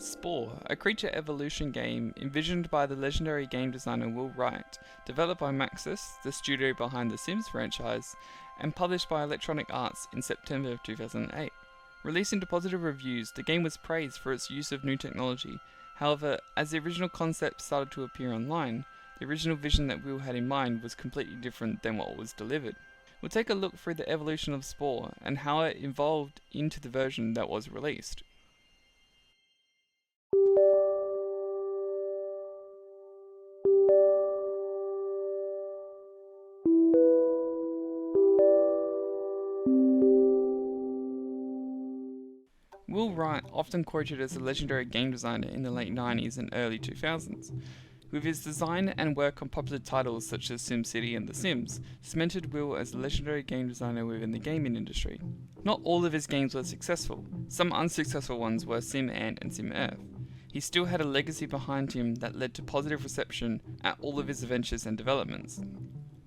Spore, a creature evolution game envisioned by the legendary game designer Will Wright, developed by Maxis, the studio behind the Sims franchise, and published by Electronic Arts in September of 2008. Releasing to positive reviews, the game was praised for its use of new technology. However, as the original concept started to appear online, the original vision that Will had in mind was completely different than what was delivered. We'll take a look through the evolution of Spore and how it evolved into the version that was released. Will Wright, often quoted as a legendary game designer in the late 90s and early 2000s, with his design and work on popular titles such as SimCity and The Sims, cemented Will as a legendary game designer within the gaming industry. Not all of his games were successful. Some unsuccessful ones were SimAnt and SimEarth. He still had a legacy behind him that led to positive reception at all of his adventures and developments.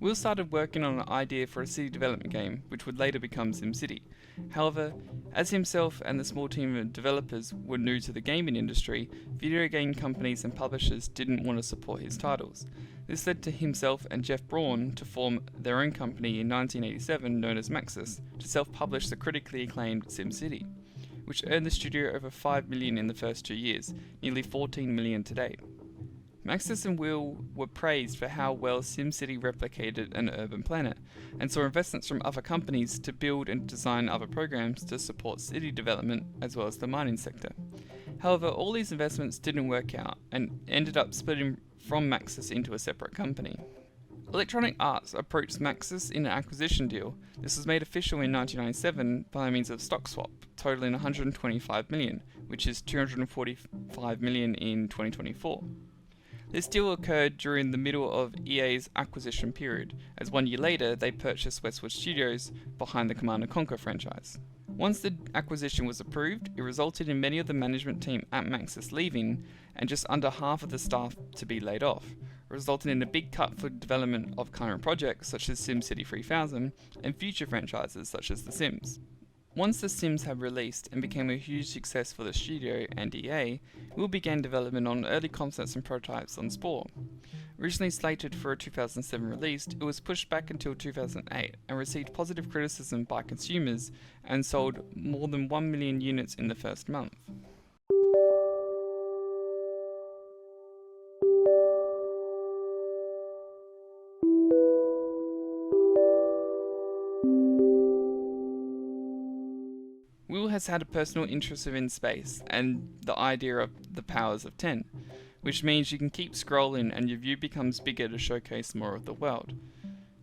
Will started working on an idea for a city development game, which would later become SimCity. However, as himself and the small team of developers were new to the gaming industry, video game companies and publishers didn't want to support his titles. This led to himself and Jeff Braun to form their own company in 1987 known as Maxis to self-publish the critically acclaimed SimCity, which earned the studio over $5 million in the first 2 years, nearly $14 million to date. Maxis and Will were praised for how well SimCity replicated an urban planet, and saw investments from other companies to build and design other programs to support city development as well as the mining sector. However, all these investments didn't work out and ended up splitting from Maxis into a separate company. Electronic Arts approached Maxis in an acquisition deal. This was made official in 1997 by means of stock swap, totaling $125 million, which is $245 million in 2024. This deal occurred during the middle of EA's acquisition period, as 1 year later they purchased Westwood Studios behind the Command & Conquer franchise. Once the acquisition was approved, it resulted in many of the management team at Maxis leaving and just under half of the staff to be laid off, resulting in a big cut for development of current projects such as SimCity 3000 and future franchises such as The Sims. Once The Sims had released and became a huge success for the studio and EA, Will began development on early concepts and prototypes on Spore. Originally slated for a 2007 release, it was pushed back until 2008 and received positive criticism by consumers and sold more than 1 million units in the first month. Will has had a personal interest in space and the idea of the powers of 10, which means you can keep scrolling and your view becomes bigger to showcase more of the world.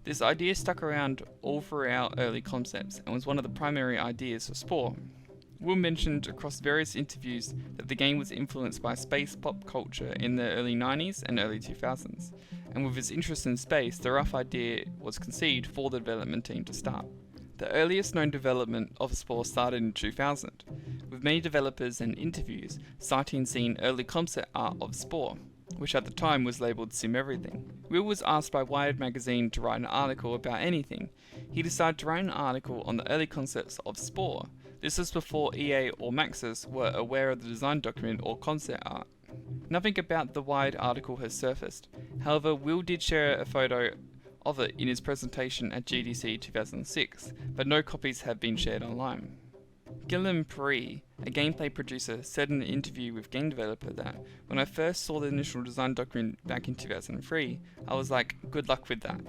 This idea stuck around all throughout early concepts and was one of the primary ideas for Spore. Will mentioned across various interviews that the game was influenced by space pop culture in the early 90s and early 2000s, and with his interest in space, the rough idea was conceived for the development team to start. The earliest known development of Spore started in 2000, with many developers and interviews citing seeing early concept art of Spore, which at the time was labelled Sim Everything. Will was asked by Wired magazine to write an article about anything. He decided to write an article on the early concepts of Spore. This was before EA or Maxis were aware of the design document or concept art. Nothing about the Wired article has surfaced. However, Will did share a photo of it in his presentation at GDC 2006, but no copies have been shared online. Guillaume Perry, a gameplay producer, said in an interview with Game Developer that, "When I first saw the initial design document back in 2003, I was like, good luck with that.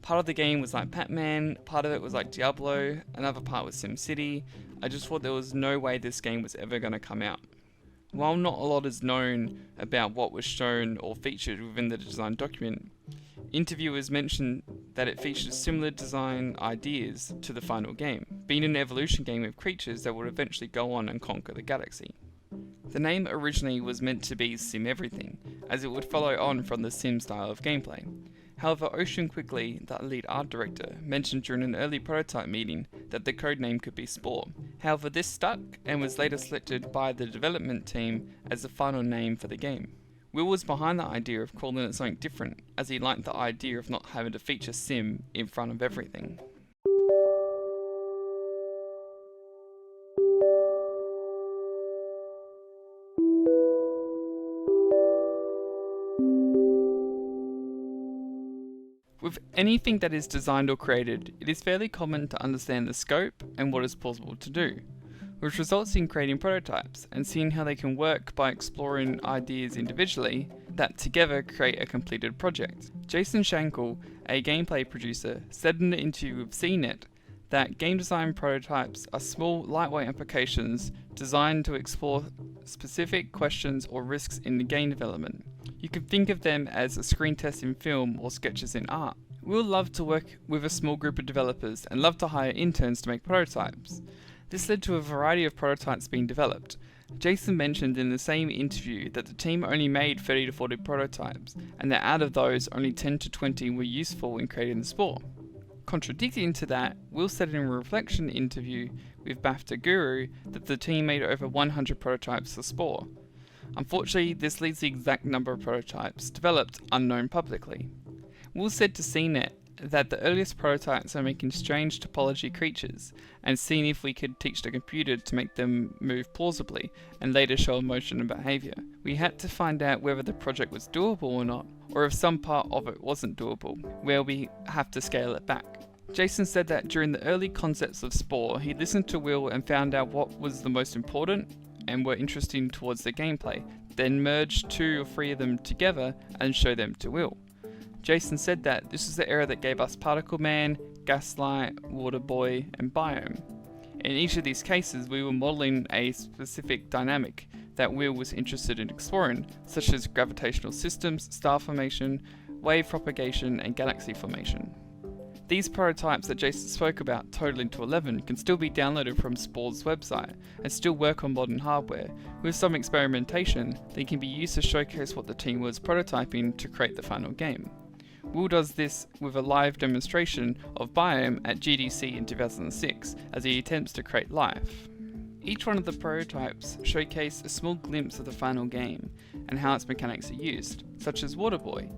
Part of the game was like Pac-Man, part of it was like Diablo, another part was SimCity. I just thought there was no way this game was ever going to come out." While not a lot is known about what was shown or featured within the design document, interviewers mentioned that it features similar design ideas to the final game, being an evolution game of creatures that would eventually go on and conquer the galaxy. The name originally was meant to be Sim Everything, as it would follow on from the Sim style of gameplay. However, Ocean Quigley, the lead art director, mentioned during an early prototype meeting that the codename could be Spore. However, this stuck and was later selected by the development team as the final name for the game. Will was behind the idea of calling it something different, as he liked the idea of not having to feature Sim in front of everything. With anything that is designed or created, it is fairly common to understand the scope and what is possible to do, which results in creating prototypes and seeing how they can work by exploring ideas individually that together create a completed project. Jason Shankle, a gameplay producer, said in an interview with CNET that game design prototypes are small, lightweight applications designed to explore specific questions or risks in the game development. You can think of them as a screen test in film or sketches in art. We'll love to work with a small group of developers and love to hire interns to make prototypes. This led to a variety of prototypes being developed. Jason mentioned in the same interview that the team only made 30 to 40 prototypes, and that out of those, only 10 to 20 were useful in creating the Spore. Contradicting to that, Will said in a reflection interview with BAFTA Guru that the team made over 100 prototypes for Spore. Unfortunately, this leaves the exact number of prototypes developed unknown publicly. Will said to CNET that the earliest prototypes are making strange topology creatures and seeing if we could teach the computer to make them move plausibly and later show emotion and behaviour. We had to find out whether the project was doable or not, or if some part of it wasn't doable, where we have to scale it back. Jason said that during the early concepts of Spore, he listened to Will and found out what was the most important and were interesting towards the gameplay, then merged 2 or 3 of them together and showed them to Will. Jason said that this is the era that gave us Particle Man, Gaslight, Water Boy, and Biome. In each of these cases, we were modelling a specific dynamic that Will was interested in exploring, such as gravitational systems, star formation, wave propagation, and galaxy formation. These prototypes that Jason spoke about, totaling to 11, can still be downloaded from Spore's website and still work on modern hardware. With some experimentation, they can be used to showcase what the team was prototyping to create the final game. Will does this with a live demonstration of Biome at GDC in 2006 as he attempts to create life. Each one of the prototypes showcase a small glimpse of the final game and how its mechanics are used, such as Water Boy,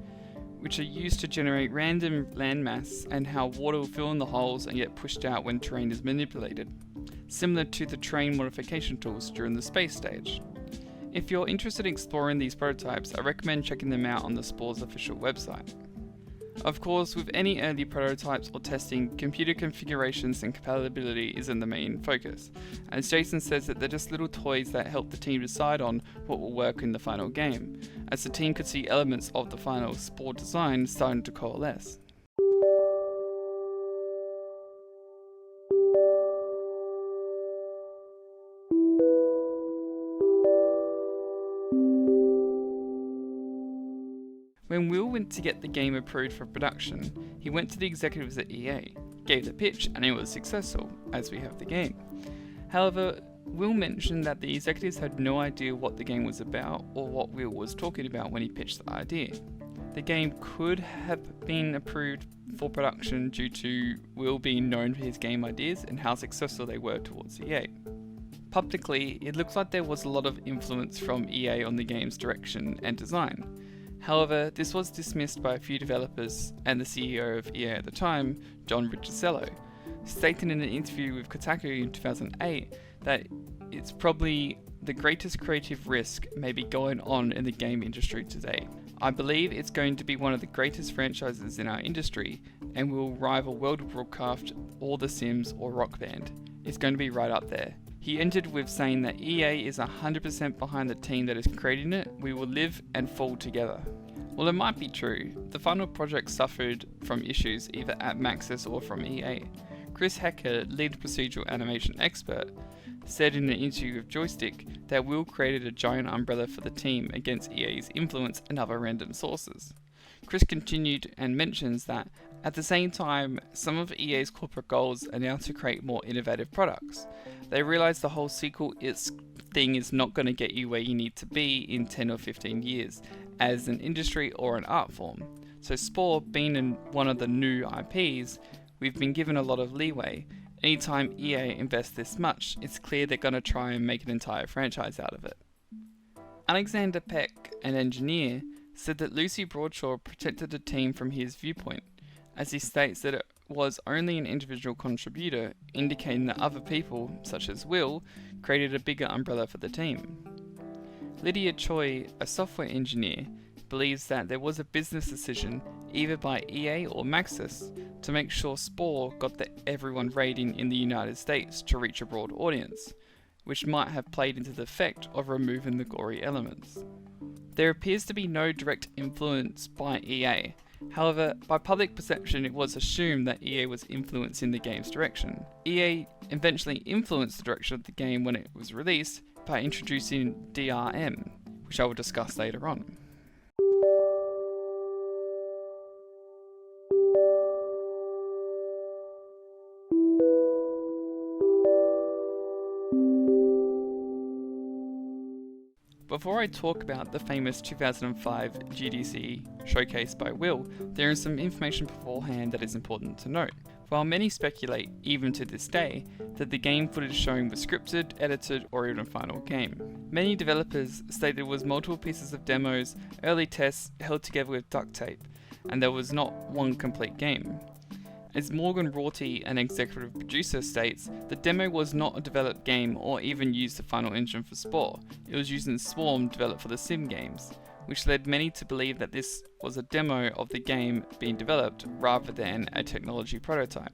which are used to generate random landmass and how water will fill in the holes and get pushed out when terrain is manipulated, similar to the terrain modification tools during the space stage. If you're interested in exploring these prototypes, I recommend checking them out on the Spore's official website. Of course, with any early prototypes or testing, computer configurations and compatibility isn't the main focus, as Jason says that they're just little toys that help the team decide on what will work in the final game, as the team could see elements of the final Spore design starting to coalesce. When Will went to get the game approved for production, he went to the executives at EA, gave the pitch, and it was successful, as we have the game. However, Will mentioned that the executives had no idea what the game was about or what Will was talking about when he pitched the idea. The game could have been approved for production due to Will being known for his game ideas and how successful they were towards EA. Publicly, it looks like there was a lot of influence from EA on the game's direction and design. However, this was dismissed by a few developers and the CEO of EA at the time, John Riccitiello, stating in an interview with Kotaku in 2008 that it's probably the greatest creative risk maybe going on in the game industry today. I believe it's going to be one of the greatest franchises in our industry and will rival World of Warcraft or The Sims or Rock Band. It's going to be right up there. He ended with saying that EA is 100% behind the team that is creating it. We will live and fall together. Well, it might be true. The final project suffered from issues either at Maxis or from EA. Chris Hecker, lead procedural animation expert, said in an interview with Joystick that Will created a giant umbrella for the team against EA's influence and other random sources. Chris continued and mentions that at the same time, some of EA's corporate goals are now to create more innovative products. They realize the whole sequel thing is not going to get you where you need to be in 10 or 15 years as an industry or an art form. So Spore, being in one of the new IPs, we've been given a lot of leeway. Anytime EA invests this much, it's clear they're going to try and make an entire franchise out of it. Alexander Peck, an engineer, said that Lucy Broadshaw protected the team from his viewpoint, as he states that it was only an individual contributor, indicating that other people, such as Will, created a bigger umbrella for the team. Lydia Choi, a software engineer, believes that there was a business decision, either by EA or Maxis, to make sure Spore got the everyone rating in the United States to reach a broad audience, which might have played into the effect of removing the gory elements. There appears to be no direct influence by EA. However, by public perception it was assumed that EA was influencing the game's direction. EA eventually influenced the direction of the game when it was released by introducing DRM, which I will discuss later on. Before I talk about the famous 2005 GDC showcase by Will, there is some information beforehand that is important to note. While many speculate, even to this day, that the game footage shown was scripted, edited, or even a final game, many developers stated it was multiple pieces of demos, early tests held together with duct tape, and there was not one complete game. As Morgan Rorty, an executive producer, states, the demo was not a developed game or even used the final engine for Spore. It was using Swarm developed for the Sim games, which led many to believe that this was a demo of the game being developed rather than a technology prototype.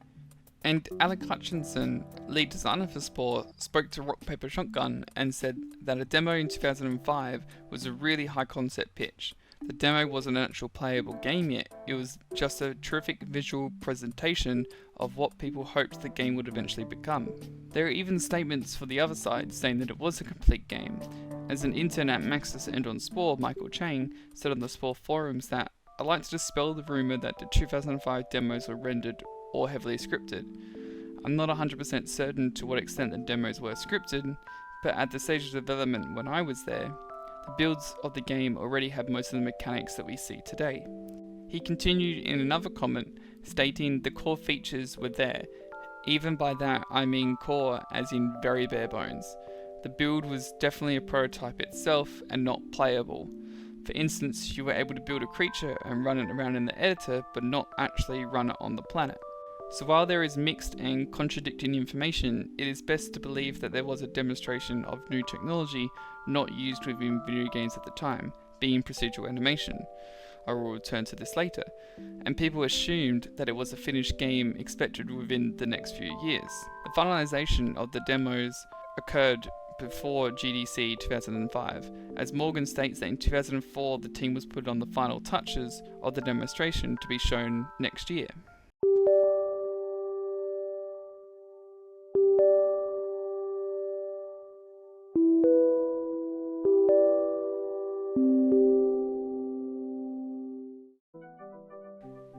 And Alec Hutchinson, lead designer for Spore, spoke to Rock Paper Shotgun and said that a demo in 2005 was a really high concept pitch. The demo wasn't an actual playable game yet, it was just a terrific visual presentation of what people hoped the game would eventually become. There are even statements for the other side saying that it was a complete game, as an intern at Maxis and on Spore, Michael Chang, said on the Spore forums that, "I'd like to dispel the rumour that the 2005 demos were rendered or heavily scripted. I'm not 100% certain to what extent the demos were scripted, but at the stage of development when I was there, the builds of the game already had most of the mechanics that we see today." He continued in another comment, stating the core features were there. Even by that I mean core as in very bare bones. The build was definitely a prototype itself and not playable. For instance, you were able to build a creature and run it around in the editor, but not actually run it on the planet. So while there is mixed and contradicting information, it is best to believe that there was a demonstration of new technology not used within video games at the time, being procedural animation. I will return to this later. And people assumed that it was a finished game expected within the next few years. The finalization of the demos occurred before GDC 2005, as Morgan states that in 2004 the team was put on the final touches of the demonstration to be shown next year.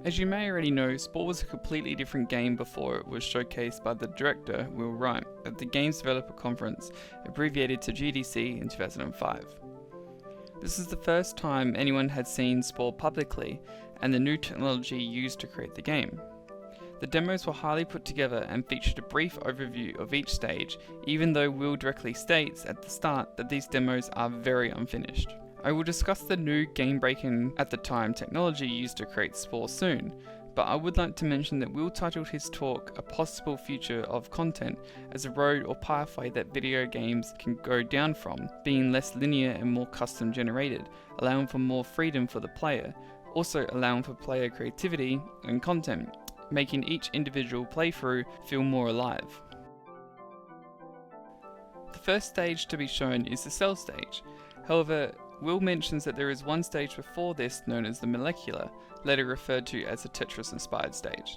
As you may already know, Spore was a completely different game before it was showcased by the director, Will Wright, at the Games Developer Conference, abbreviated to GDC in 2005. This is the first time anyone had seen Spore publicly, and the new technology used to create the game. The demos were highly put together and featured a brief overview of each stage, even though Will directly states at the start that these demos are very unfinished. I will discuss the new game-breaking at the time technology used to create Spore soon, but I would like to mention that Will titled his talk A Possible Future of Content as a road or pathway that video games can go down from, being less linear and more custom generated, allowing for more freedom for the player, also allowing for player creativity and content, making each individual playthrough feel more alive. The first stage to be shown is the cell stage. However, Will mentions that there is one stage before this known as the molecular, later referred to as the Tetris-inspired stage.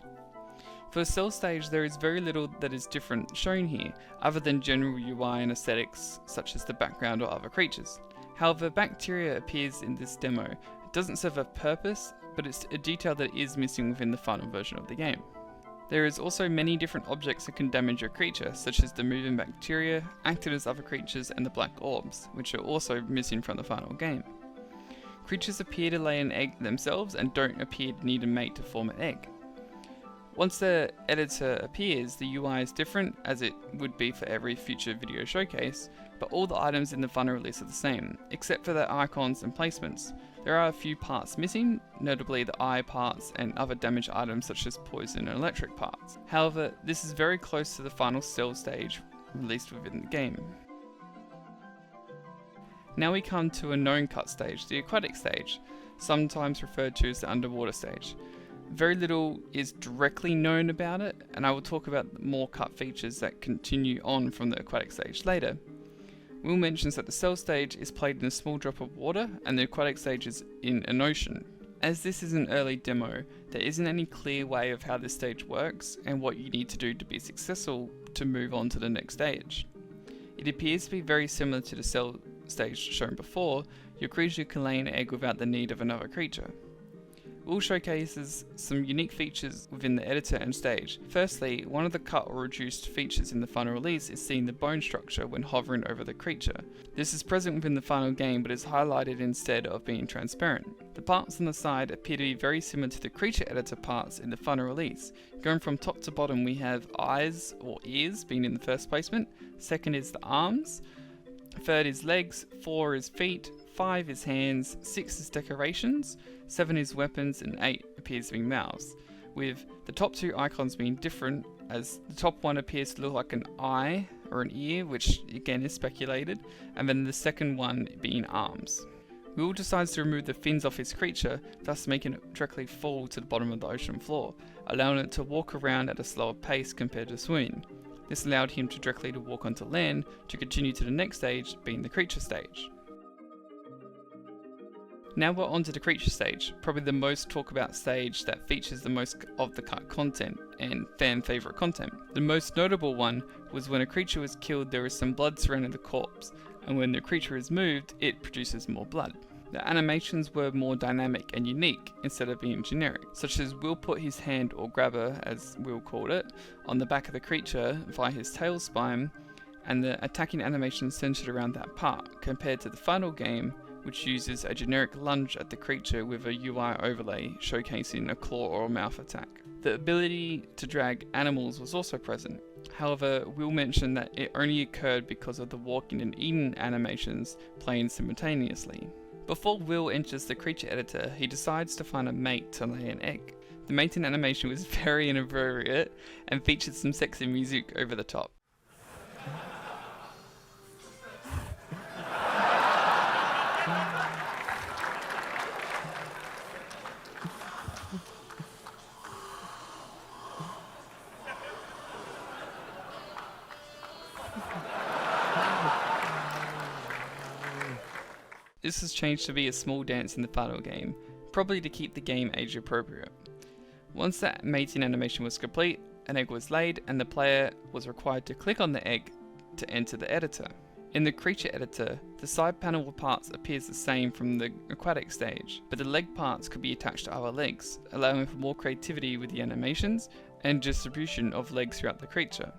For the cell stage, there is very little that is different shown here, other than general UI and aesthetics, such as the background or other creatures. However, bacteria appears in this demo. It doesn't serve a purpose, but it's a detail that is missing within the final version of the game. There is also many different objects that can damage your creature, such as the moving bacteria, acting as other creatures, and the black orbs, which are also missing from the final game. Creatures appear to lay an egg themselves and don't appear to need a mate to form an egg. Once the editor appears, the UI is different, as it would be for every future video showcase, but all the items in the final release are the same, except for their icons and placements. There are a few parts missing, notably the eye parts and other damaged items such as poison and electric parts. However, this is very close to the final cell stage released within the game. Now we come to a known cut stage, the aquatic stage, sometimes referred to as the underwater stage. Very little is directly known about it, and I will talk about more cut features that continue on from the aquatic stage later. Will mentions that the cell stage is played in a small drop of water, and the aquatic stage is in an ocean. As this is an early demo, there isn't any clear way of how this stage works and what you need to do to be successful to move on to the next stage. It appears to be very similar to the cell stage shown before. Your creature can lay an egg without the need of another creature. Will showcases some unique features within the editor and stage. Firstly, one of the cut or reduced features in the final release is seeing the bone structure when hovering over the creature. This is present within the final game but is highlighted instead of being transparent. The parts on the side appear to be very similar to the creature editor parts in the final release. Going from top to bottom, we have eyes or ears being in the first placement, second is the arms, third is legs, 4 is feet, 5 is hands, 6 is decorations, 7 is weapons, and 8 appears to be mouths, with the top 2 icons being different, as the top one appears to look like an eye or an ear, which again is speculated, and then the second one being arms. Will decides to remove the fins off his creature, thus making it directly fall to the bottom of the ocean floor, allowing it to walk around at a slower pace compared to swimming. This allowed him to directly walk onto land to continue to the next stage, being the creature stage. Now we're on to the creature stage, probably the most talked about stage that features the most of the cut content and fan favourite content. The most notable one was when a creature was killed, there is some blood surrounding the corpse, and when the creature is moved, it produces more blood. The animations were more dynamic and unique instead of being generic, such as Will put his hand or grabber, as Will called it, on the back of the creature via his tail spine, and the attacking animation centered around that part, compared to the final game, which uses a generic lunge at the creature with a UI overlay showcasing a claw or a mouth attack. The ability to drag animals was also present. However, Will mentioned that it only occurred because of the walking and eating animations playing simultaneously. Before Will enters the creature editor, he decides to find a mate to lay an egg. The mating animation was very inappropriate and featured some sexy music over the top. This has changed to be a small dance in the final game, probably to keep the game age appropriate. Once that mating animation was complete, an egg was laid and the player was required to click on the egg to enter the editor. In the creature editor, the side panel parts appears the same from the aquatic stage, but the leg parts could be attached to other legs, allowing for more creativity with the animations and distribution of legs throughout the creature.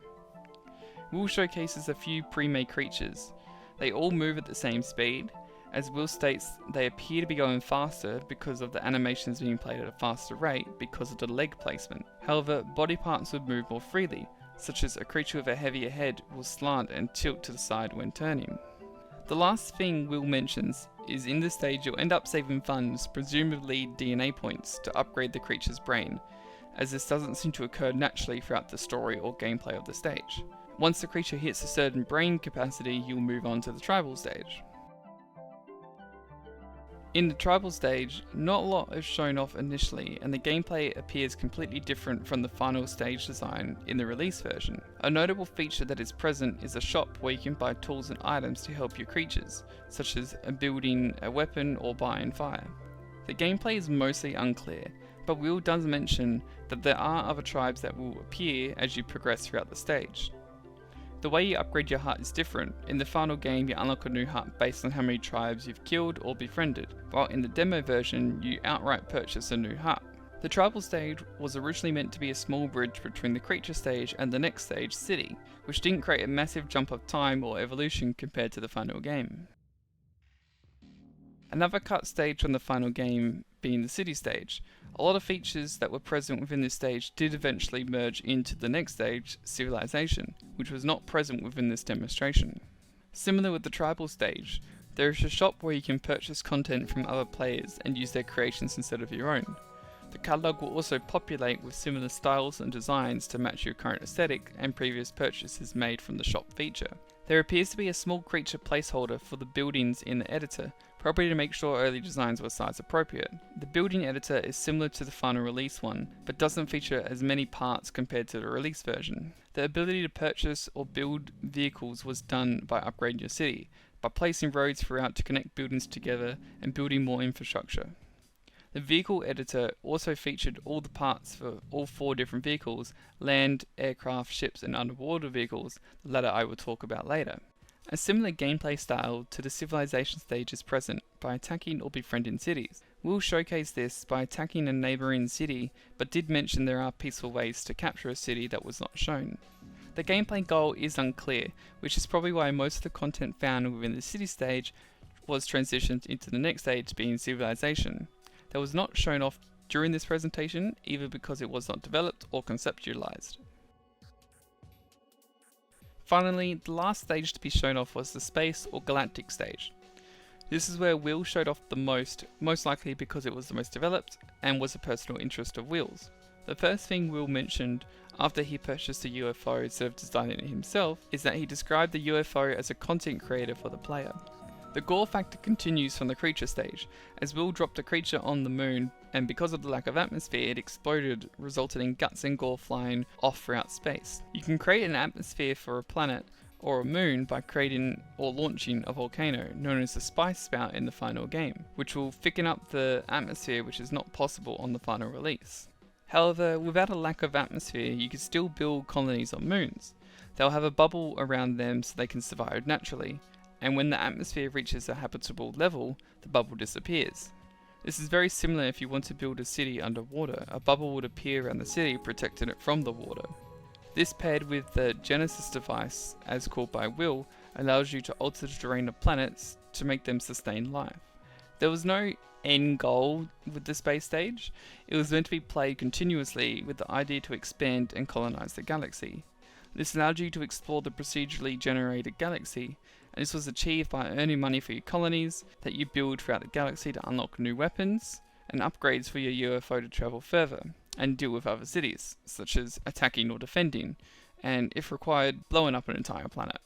Will showcases a few pre-made creatures. They all move at the same speed. As Will states, they appear to be going faster because of the animations being played at a faster rate because of the leg placement. However, body parts would move more freely, such as a creature with a heavier head will slant and tilt to the side when turning. The last thing Will mentions is in this stage you'll end up saving funds, presumably DNA points, to upgrade the creature's brain, as this doesn't seem to occur naturally throughout the story or gameplay of the stage. Once the creature hits a certain brain capacity, you'll move on to the tribal stage. In the tribal stage, not a lot is shown off initially, and the gameplay appears completely different from the final stage design in the release version. A notable feature that is present is a shop where you can buy tools and items to help your creatures, such as building a weapon or buying fire. The gameplay is mostly unclear, but Will does mention that there are other tribes that will appear as you progress throughout the stage. The way you upgrade your hut is different. In the final game, you unlock a new hut based on how many tribes you've killed or befriended, while in the demo version, you outright purchase a new hut. The tribal stage was originally meant to be a small bridge between the creature stage and the next stage, city, which didn't create a massive jump of time or evolution compared to the final game. Another cut stage from the final game being the city stage. A lot of features that were present within this stage did eventually merge into the next stage, civilization, which was not present within this demonstration. Similar with the tribal stage, there is a shop where you can purchase content from other players and use their creations instead of your own. The catalogue will also populate with similar styles and designs to match your current aesthetic and previous purchases made from the shop feature. There appears to be a small creature placeholder for the buildings in the editor, probably to make sure early designs were size appropriate. The building editor is similar to the final release one, but doesn't feature as many parts compared to the release version. The ability to purchase or build vehicles was done by upgrading your city, by placing roads throughout to connect buildings together and building more infrastructure. The vehicle editor also featured all the parts for all 4 different vehicles: land, aircraft, ships and underwater vehicles, the latter I will talk about later. A similar gameplay style to the civilization stage is present by attacking or befriending cities. We'll showcase this by attacking a neighbouring city, but did mention there are peaceful ways to capture a city that was not shown. The gameplay goal is unclear, which is probably why most of the content found within the city stage was transitioned into the next stage, being civilization. That was not shown off during this presentation, either because it was not developed or conceptualized. Finally, the last stage to be shown off was the space or galactic stage. This is where Will showed off the most likely because it was the most developed and was a personal interest of Will's. The first thing Will mentioned after he purchased the UFO instead of designing it himself is that he described the UFO as a content creator for the player. The gore factor continues from the creature stage, as Will dropped a creature on the moon, and because of the lack of atmosphere it exploded, resulting in guts and gore flying off throughout space. You can create an atmosphere for a planet or a moon by creating or launching a volcano, known as the spice spout in the final game, which will thicken up the atmosphere, which is not possible on the final release. However, without a lack of atmosphere, you can still build colonies on moons. They'll have a bubble around them so they can survive naturally, and when the atmosphere reaches a habitable level, the bubble disappears. This is very similar if you want to build a city underwater. A bubble would appear around the city, protecting it from the water. This, paired with the Genesis device, as called by Will, allows you to alter the terrain of planets to make them sustain life. There was no end goal with the space stage. It was meant to be played continuously with the idea to expand and colonize the galaxy. This allowed you to explore the procedurally generated galaxy, and this was achieved by earning money for your colonies that you build throughout the galaxy to unlock new weapons and upgrades for your UFO to travel further and deal with other cities, such as attacking or defending, and if required, blowing up an entire planet.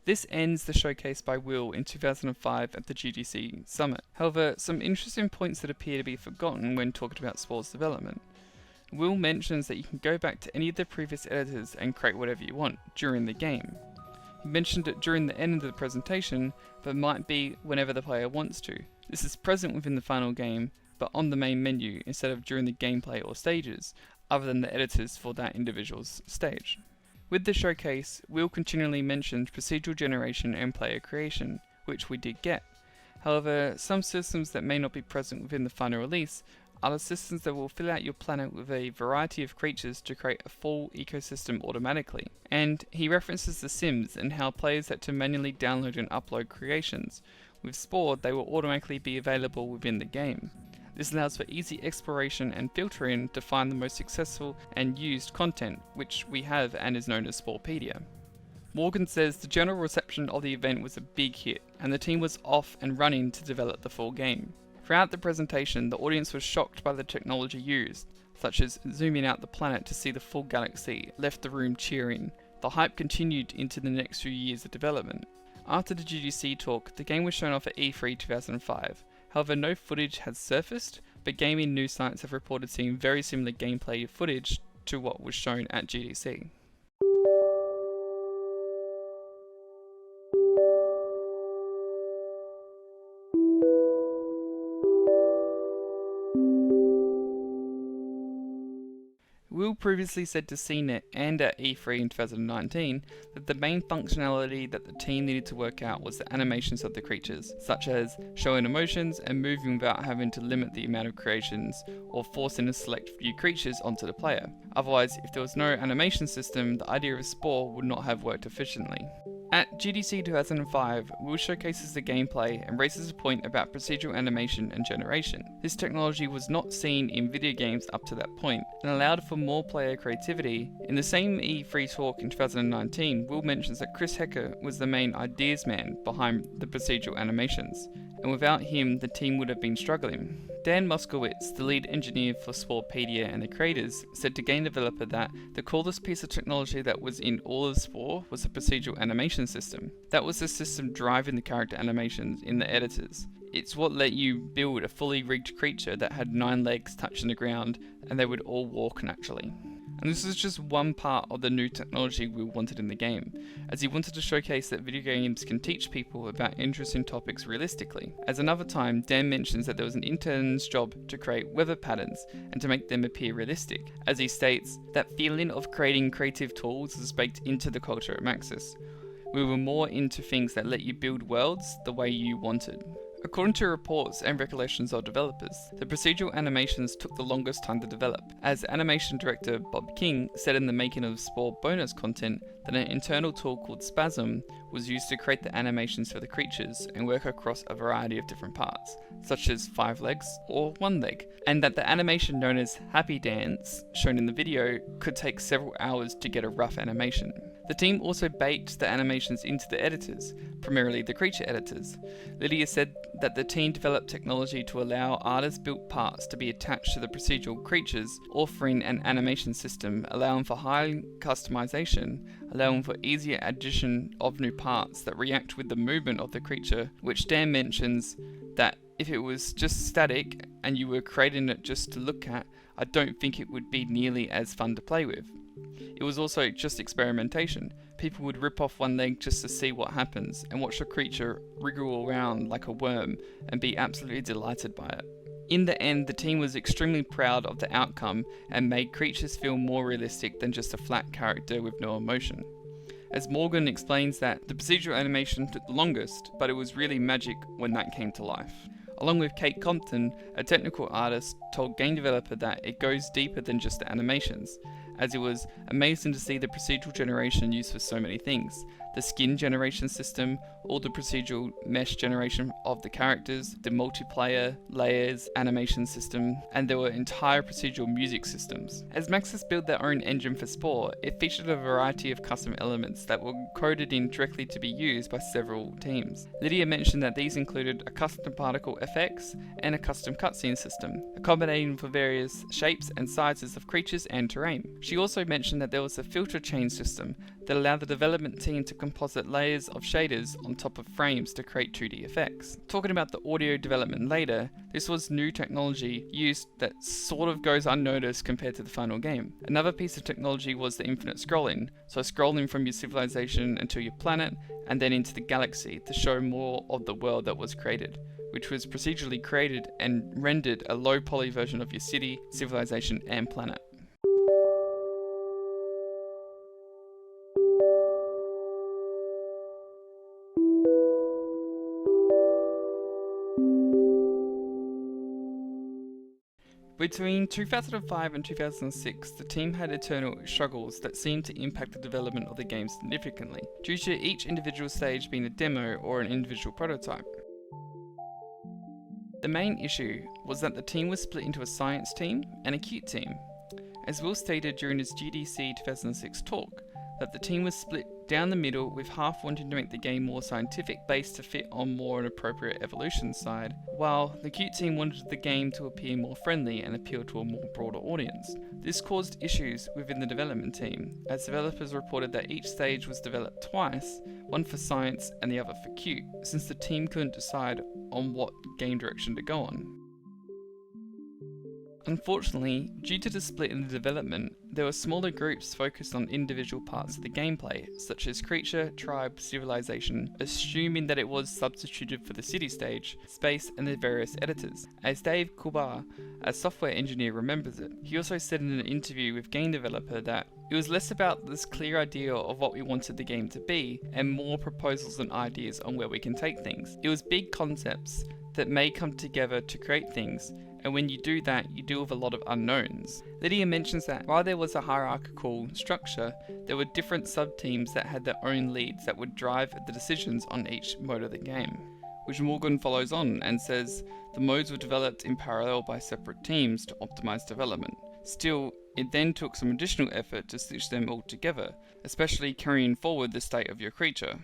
This ends the showcase by Will in 2005 at the GDC Summit. However, some interesting points that appear to be forgotten when talking about Spore's development. Will mentions that you can go back to any of the previous editors and create whatever you want during the game. He mentioned it during the end of the presentation, but might be whenever the player wants to. This is present within the final game, but on the main menu instead of during the gameplay or stages, other than the editors for that individual's stage. With the showcase, Will continually mentioned procedural generation and player creation, which we did get. However, some systems that may not be present within the final release are the systems that will fill out your planet with a variety of creatures to create a full ecosystem automatically. And he references The Sims and how players had to manually download and upload creations. With Spore, they will automatically be available within the game. This allows for easy exploration and filtering to find the most successful and used content, which we have and is known as Sporepedia. Morgan says the general reception of the event was a big hit, and the team was off and running to develop the full game. Throughout the presentation, the audience was shocked by the technology used, such as zooming out the planet to see the full galaxy, left the room cheering. The hype continued into the next few years of development. After the GDC talk, the game was shown off at E3 2005. However, no footage has surfaced, but gaming news sites have reported seeing very similar gameplay footage to what was shown at GDC. Will previously said to CNET and at E3 in 2019 that the main functionality that the team needed to work out was the animations of the creatures, such as showing emotions and moving without having to limit the amount of creations or forcing a select few creatures onto the player. Otherwise, if there was no animation system, the idea of Spore would not have worked efficiently. At GDC 2005, Will showcases the gameplay and raises a point about procedural animation and generation. This technology was not seen in video games up to that point, and allowed for more player creativity. In the same E3 talk in 2019, Will mentions that Chris Hecker was the main ideas man behind the procedural animations, and without him the team would have been struggling. Dan Moskowitz, the lead engineer for Sporepedia and the creators, said to game developer that the coolest piece of technology that was in all of Spore was the procedural animation system. That was the system driving the character animations in the editors. It's what let you build a fully rigged creature that had 9 legs touching the ground and they would all walk naturally. And this is just one part of the new technology we wanted in the game, as he wanted to showcase that video games can teach people about interesting topics realistically. As another time, Dan mentions that there was an intern's job to create weather patterns and to make them appear realistic. As he states, that feeling of creating creative tools is baked into the culture at Maxis. We were more into things that let you build worlds the way you wanted. According to reports and recollections of developers, the procedural animations took the longest time to develop, as animation director Bob King said in the making of Spore bonus content that an internal tool called Spasm was used to create the animations for the creatures and work across a variety of different parts, such as 5 legs or 1 leg, and that the animation known as Happy Dance, shown in the video, could take several hours to get a rough animation. The team also baked the animations into the editors, primarily the creature editors. Lydia said that the team developed technology to allow artist-built parts to be attached to the procedural creatures, offering an animation system allowing for high customization, allowing for easier addition of new parts that react with the movement of the creature, which Dan mentions that if it was just static and you were creating it just to look at, I don't think it would be nearly as fun to play with. It was also just experimentation. People would rip off 1 leg just to see what happens and watch the creature wriggle around like a worm and be absolutely delighted by it. In the end, the team was extremely proud of the outcome and made creatures feel more realistic than just a flat character with no emotion. As Morgan explains that the procedural animation took the longest, but it was really magic when that came to life. Along with Kate Compton, a technical artist told game developer that it goes deeper than just the animations, as it was amazing to see the procedural generation used for so many things. The skin generation system, all the procedural mesh generation of the characters, the multiplayer, layers, animation system, and there were entire procedural music systems. As Maxis built their own engine for Spore, it featured a variety of custom elements that were coded in directly to be used by several teams. Lydia mentioned that these included a custom particle effects and a custom cutscene system, accommodating for various shapes and sizes of creatures and terrain. She also mentioned that there was a filter chain system that allowed the development team to composite layers of shaders on top of frames to create 2D effects. Talking about the audio development later, this was new technology used that sort of goes unnoticed compared to the final game. Another piece of technology was the infinite scrolling, so scrolling from your civilization until your planet and then into the galaxy to show more of the world that was created, which was procedurally created and rendered a low poly version of your city, civilization and planet. Between 2005 and 2006, the team had internal struggles that seemed to impact the development of the game significantly, due to each individual stage being a demo or an individual prototype. The main issue was that the team was split into a science team and a cute team. As Will stated during his GDC 2006 talk, that the team was split down the middle, with half wanting to make the game more scientific based to fit on more an appropriate evolution side, while the cute team wanted the game to appear more friendly and appeal to a more broader audience. This caused issues within the development team, as developers reported that each stage was developed twice, one for science and the other for cute, since the team couldn't decide on what game direction to go on. Unfortunately, due to the split in the development, there were smaller groups focused on individual parts of the gameplay, such as creature, tribe, civilization, assuming that it was substituted for the city stage, space, and the various editors. As Dave Kubar, a software engineer, remembers it, he also said in an interview with game developer that it was less about this clear idea of what we wanted the game to be, and more proposals and ideas on where we can take things. It was big concepts that may come together to create things, and when you do that, you deal with a lot of unknowns. Lydia mentions that while there was a hierarchical structure, there were different sub-teams that had their own leads that would drive the decisions on each mode of the game. Which Morgan follows on and says the modes were developed in parallel by separate teams to optimize development. Still, it then took some additional effort to stitch them all together, especially carrying forward the state of your creature.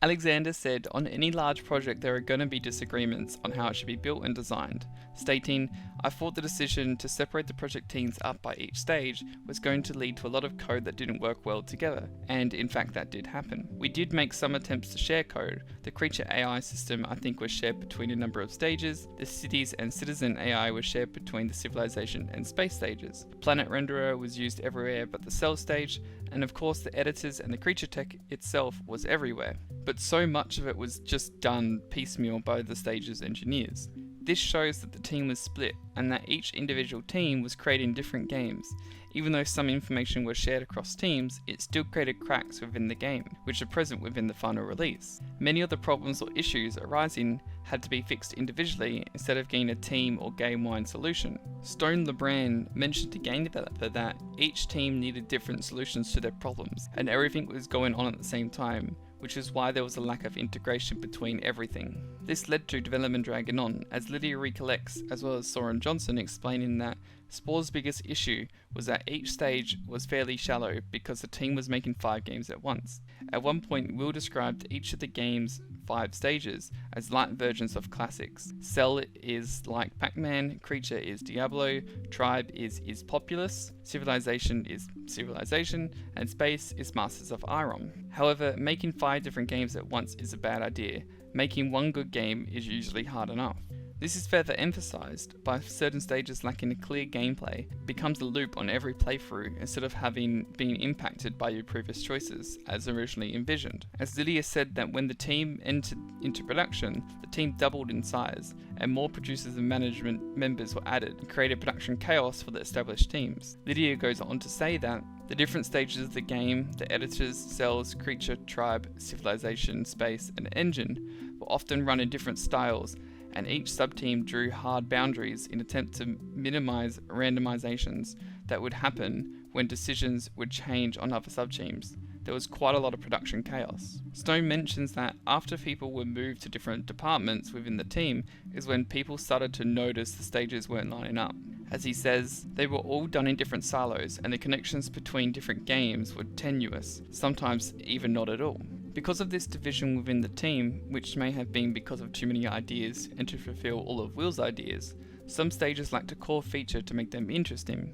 Alexander said on any large project there are going to be disagreements on how it should be built and designed, stating, "I thought the decision to separate the project teams up by each stage was going to lead to a lot of code that didn't work well together, and in fact that did happen. We did make some attempts to share code. The creature AI system I think was shared between a number of stages, the cities and citizen AI was shared between the civilization and space stages. The planet renderer was used everywhere but the cell stage, and of course the editors and the creature tech itself was everywhere. But so much of it was just done piecemeal by the stage's engineers. This shows that the team was split and that each individual team was creating different games. Even though some information was shared across teams, it still created cracks within the game, which are present within the final release. Many of the problems or issues arising had to be fixed individually instead of getting a team or game-wide solution. Stone LeBrand mentioned to game developer that each team needed different solutions to their problems, and everything was going on at the same time, which is why there was a lack of integration between everything. This led to development dragging on, as Lydia recollects, as well as Soren Johnson explaining that Spore's biggest issue was that each stage was fairly shallow because the team was making 5 games at once. At one point, Will described each of the game's 5 stages as light versions of classics. Cell is like Pac-Man, Creature is Diablo, Tribe is Populous, Civilization is Civilization, and Space is Masters of Iron. However, making 5 different games at once is a bad idea. Making one good game is usually hard enough. This is further emphasised by certain stages lacking a clear gameplay. It becomes a loop on every playthrough instead of having been impacted by your previous choices as originally envisioned. As Lydia said that when the team entered into production, the team doubled in size and more producers and management members were added and created production chaos for the established teams. Lydia goes on to say that the different stages of the game, the editors, cells, creature, tribe, civilization, space, and engine, were often run in different styles, and each sub-team drew hard boundaries in attempt to minimize randomizations that would happen when decisions would change on other sub-teams. There was quite a lot of production chaos. Stone mentions that after people were moved to different departments within the team is when people started to notice the stages weren't lining up. As he says, they were all done in different silos and the connections between different games were tenuous, sometimes even not at all. Because of this division within the team, which may have been because of too many ideas and to fulfill all of Will's ideas, some stages lacked a core feature to make them interesting.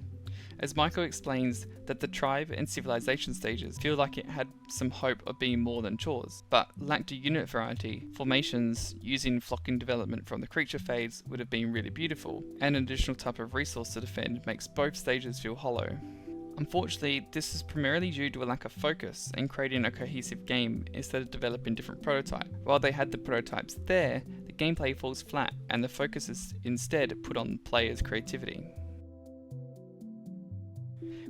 As Michael explains that the tribe and civilization stages feel like it had some hope of being more than chores, but lacked a unit variety. Formations using flocking development from the creature phase would have been really beautiful, and an additional type of resource to defend makes both stages feel hollow. Unfortunately, this is primarily due to a lack of focus in creating a cohesive game instead of developing different prototypes. While they had the prototypes there, the gameplay falls flat and the focus is instead put on players' creativity.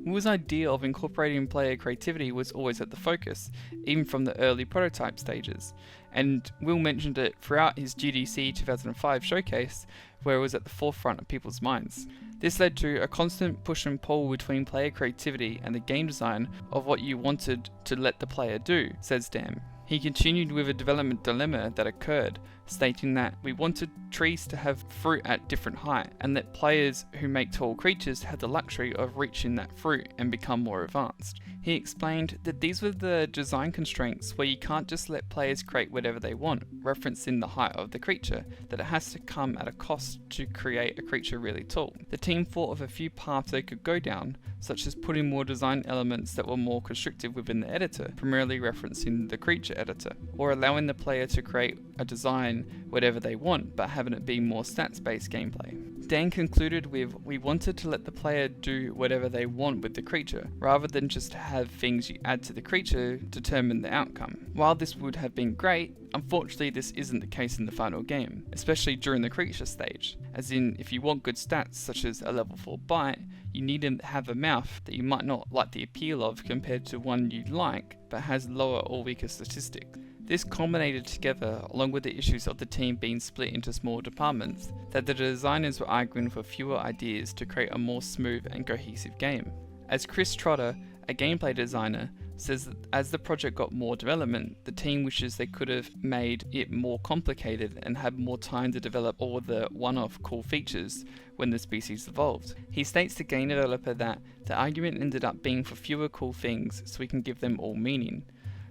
Will's idea of incorporating player creativity was always at the focus, even from the early prototype stages, and Will mentioned it throughout his GDC 2005 showcase, where it was at the forefront of people's minds. This led to a constant push and pull between player creativity and the game design of what you wanted to let the player do, says Dan. He continued with a development dilemma that occurred, stating that we wanted trees to have fruit at different height, and that players who make tall creatures had the luxury of reaching that fruit and become more advanced. He explained that these were the design constraints where you can't just let players create whatever they want, referencing the height of the creature, that it has to come at a cost to create a creature really tall. The team thought of a few paths they could go down, such as putting more design elements that were more constrictive within the editor, primarily referencing the creature editor, or allowing the player to create a design whatever they want, but having it be more stats-based gameplay. Dan concluded with, we wanted to let the player do whatever they want with the creature, rather than just have things you add to the creature determine the outcome. While this would have been great, unfortunately this isn't the case in the final game, especially during the creature stage, as in if you want good stats such as a level 4 bite, you need to have a mouth that you might not like the appeal of compared to one you like, but has lower or weaker statistics. This culminated together, along with the issues of the team being split into small departments, that the designers were arguing for fewer ideas to create a more smooth and cohesive game. As Chris Trotter, a gameplay designer, says that as the project got more development, the team wishes they could have made it more complicated and had more time to develop all the one-off cool features when the species evolved. He states to game developer that the argument ended up being for fewer cool things so we can give them all meaning.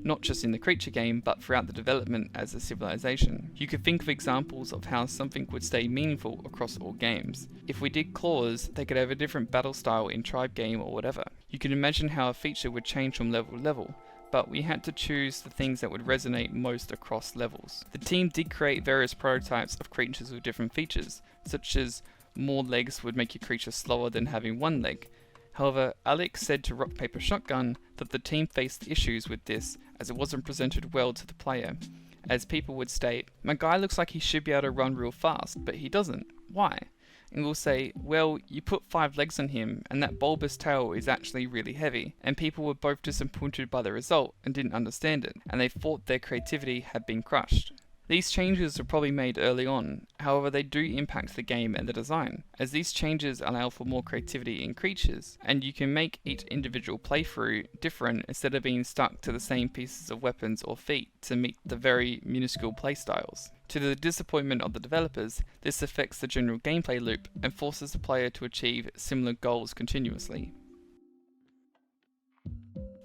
not just in the creature game, but throughout the development as a civilization. You could think of examples of how something would stay meaningful across all games. If we did claws, they could have a different battle style in tribe game or whatever. You can imagine how a feature would change from level to level, but we had to choose the things that would resonate most across levels. The team did create various prototypes of creatures with different features, such as more legs would make your creature slower than having one leg. However, Alex said to Rock Paper Shotgun that the team faced issues with this as it wasn't presented well to the player, as people would state, "My guy looks like he should be able to run real fast, but he doesn't. Why?" And we'll say, "Well, you put 5 legs on him and that bulbous tail is actually really heavy," and people were both disappointed by the result and didn't understand it, and they thought their creativity had been crushed. These changes were probably made early on, however they do impact the game and the design, as these changes allow for more creativity in creatures, and you can make each individual playthrough different instead of being stuck to the same pieces of weapons or feet to meet the very minuscule playstyles. To the disappointment of the developers, this affects the general gameplay loop and forces the player to achieve similar goals continuously.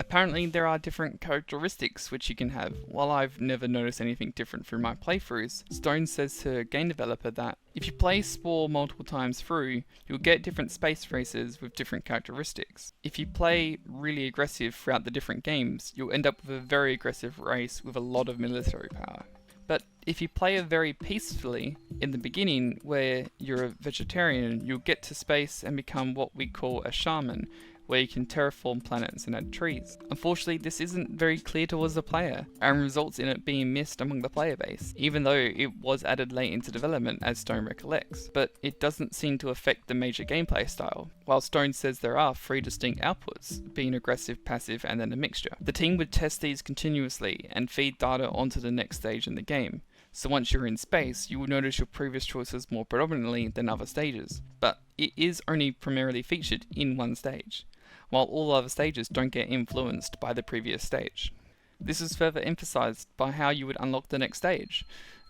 Apparently there are different characteristics which you can have. While I've never noticed anything different through my playthroughs, Stone says to a game developer that if you play Spore multiple times through, you'll get different space races with different characteristics. If you play really aggressive throughout the different games, you'll end up with a very aggressive race with a lot of military power. But if you play it very peacefully in the beginning, where you're a vegetarian, you'll get to space and become what we call a shaman, where you can terraform planets and add trees. Unfortunately, this isn't very clear towards the player, and results in it being missed among the player base, even though it was added late into development as Stone recollects, but it doesn't seem to affect the major gameplay style, while Stone says there are 3 distinct outputs, being aggressive, passive, and then a mixture. The team would test these continuously and feed data onto the next stage in the game. So once you're in space, you will notice your previous choices more predominantly than other stages, but it is only primarily featured in one stage, while all other stages don't get influenced by the previous stage. This is further emphasized by how you would unlock the next stage.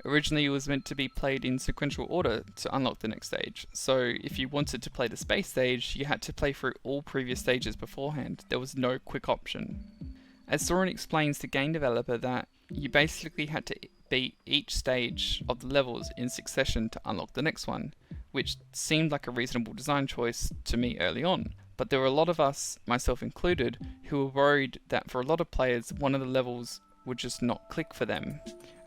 Originally it was meant to be played in sequential order to unlock the next stage, so if you wanted to play the space stage, you had to play through all previous stages beforehand. There was no quick option. As Soren explains to game developer that you basically had to beat each stage of the levels in succession to unlock the next one, which seemed like a reasonable design choice to me early on. But there were a lot of us, myself included, who were worried that for a lot of players, one of the levels would just not click for them,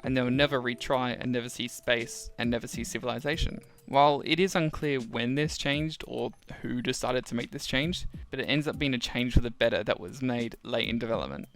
and they'll never retry and never see space and never see civilization. While it is unclear when this changed or who decided to make this change, but it ends up being a change for the better that was made late in development.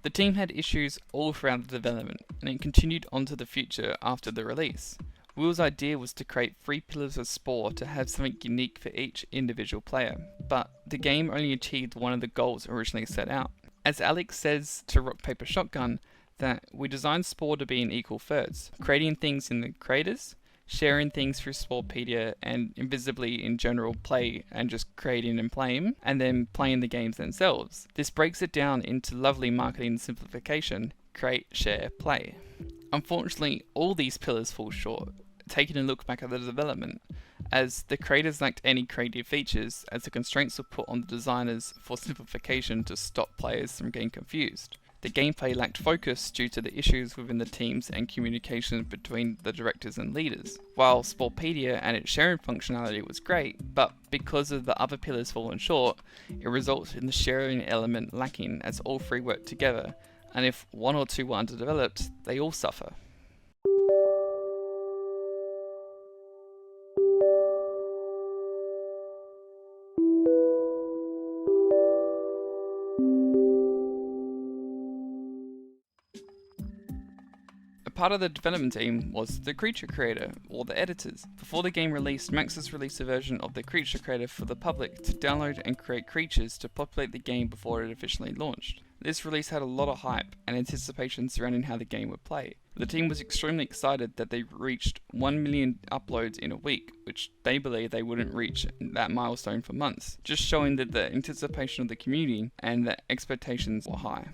The team had issues all throughout the development, and it continued on to the future after the release. Will's idea was to create 3 pillars of Spore to have something unique for each individual player, but the game only achieved one of the goals originally set out. As Alex says to Rock Paper Shotgun, that we designed Spore to be in equal thirds, creating things in the creators, sharing things through Sporepedia, and invisibly in general play and just creating and playing, and then playing the games themselves. This breaks it down into lovely marketing simplification: create, share, play. Unfortunately, all these pillars fall short, taking a look back at the development, as the creators lacked any creative features, as the constraints were put on the designers for simplification to stop players from getting confused. The gameplay lacked focus due to the issues within the teams and communication between the directors and leaders. While Sporepedia and its sharing functionality was great, but because of the other pillars falling short, it results in the sharing element lacking as all 3 work together, and if 1 or 2 were underdeveloped, they all suffer. Part of the development team was the creature creator, or the editors. Before the game released, Maxis released a version of the creature creator for the public to download and create creatures to populate the game before it officially launched. This release had a lot of hype and anticipation surrounding how the game would play. The team was extremely excited that they reached 1 million uploads in a week, which they believe they wouldn't reach that milestone for months, just showing that the anticipation of the community and the expectations were high.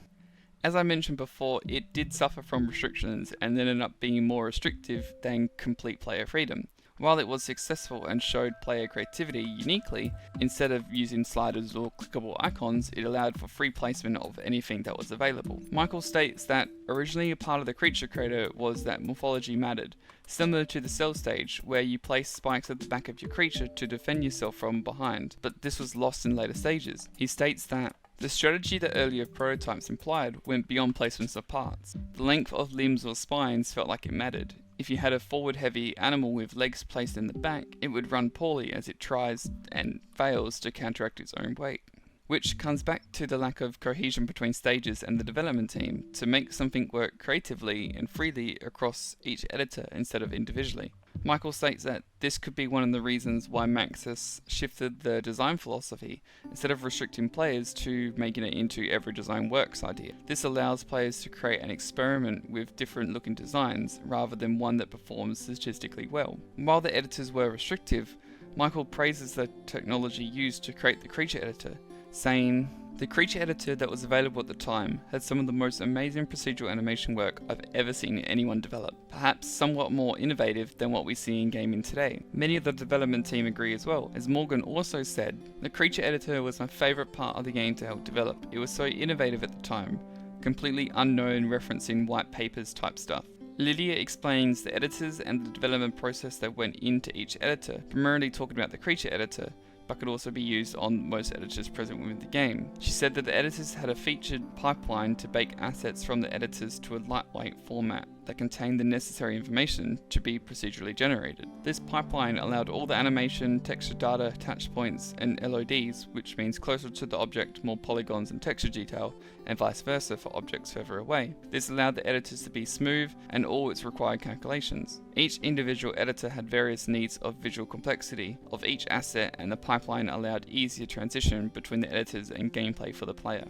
As I mentioned before, it did suffer from restrictions and ended up being more restrictive than complete player freedom. While it was successful and showed player creativity uniquely, instead of using sliders or clickable icons, it allowed for free placement of anything that was available. Michael states that originally a part of the creature creator was that morphology mattered, similar to the cell stage, where you place spikes at the back of your creature to defend yourself from behind, but this was lost in later stages. He states that the strategy that earlier prototypes implied went beyond placements of parts. The length of limbs or spines felt like it mattered. If you had a forward-heavy animal with legs placed in the back, it would run poorly as it tries and fails to counteract its own weight. Which comes back to the lack of cohesion between stages and the development team to make something work creatively and freely across each editor instead of individually. Michael states that this could be one of the reasons why Maxis shifted the design philosophy instead of restricting players to making it into every design works idea. This allows players to create an experiment with different looking designs rather than one that performs statistically well. While the editors were restrictive, Michael praises the technology used to create the creature editor, saying, "The creature editor that was available at the time had some of the most amazing procedural animation work I've ever seen anyone develop, perhaps somewhat more innovative than what we see in gaming today." Many of the development team agree as well, as Morgan also said, "The creature editor was my favourite part of the game to help develop. It was so innovative at the time, completely unknown, referencing white papers type stuff." Lydia explains the editors and the development process that went into each editor, primarily talking about the creature editor, but could also be used on most editors present within the game. She said that the editors had a featured pipeline to bake assets from the editors to a lightweight format that contained the necessary information to be procedurally generated. This pipeline allowed all the animation, texture data, touch points, and LODs, which means closer to the object, more polygons and texture detail, and vice versa for objects further away. This allowed the editors to be smooth and all its required calculations. Each individual editor had various needs of visual complexity of each asset, and the pipeline allowed easier transition between the editors and gameplay for the player.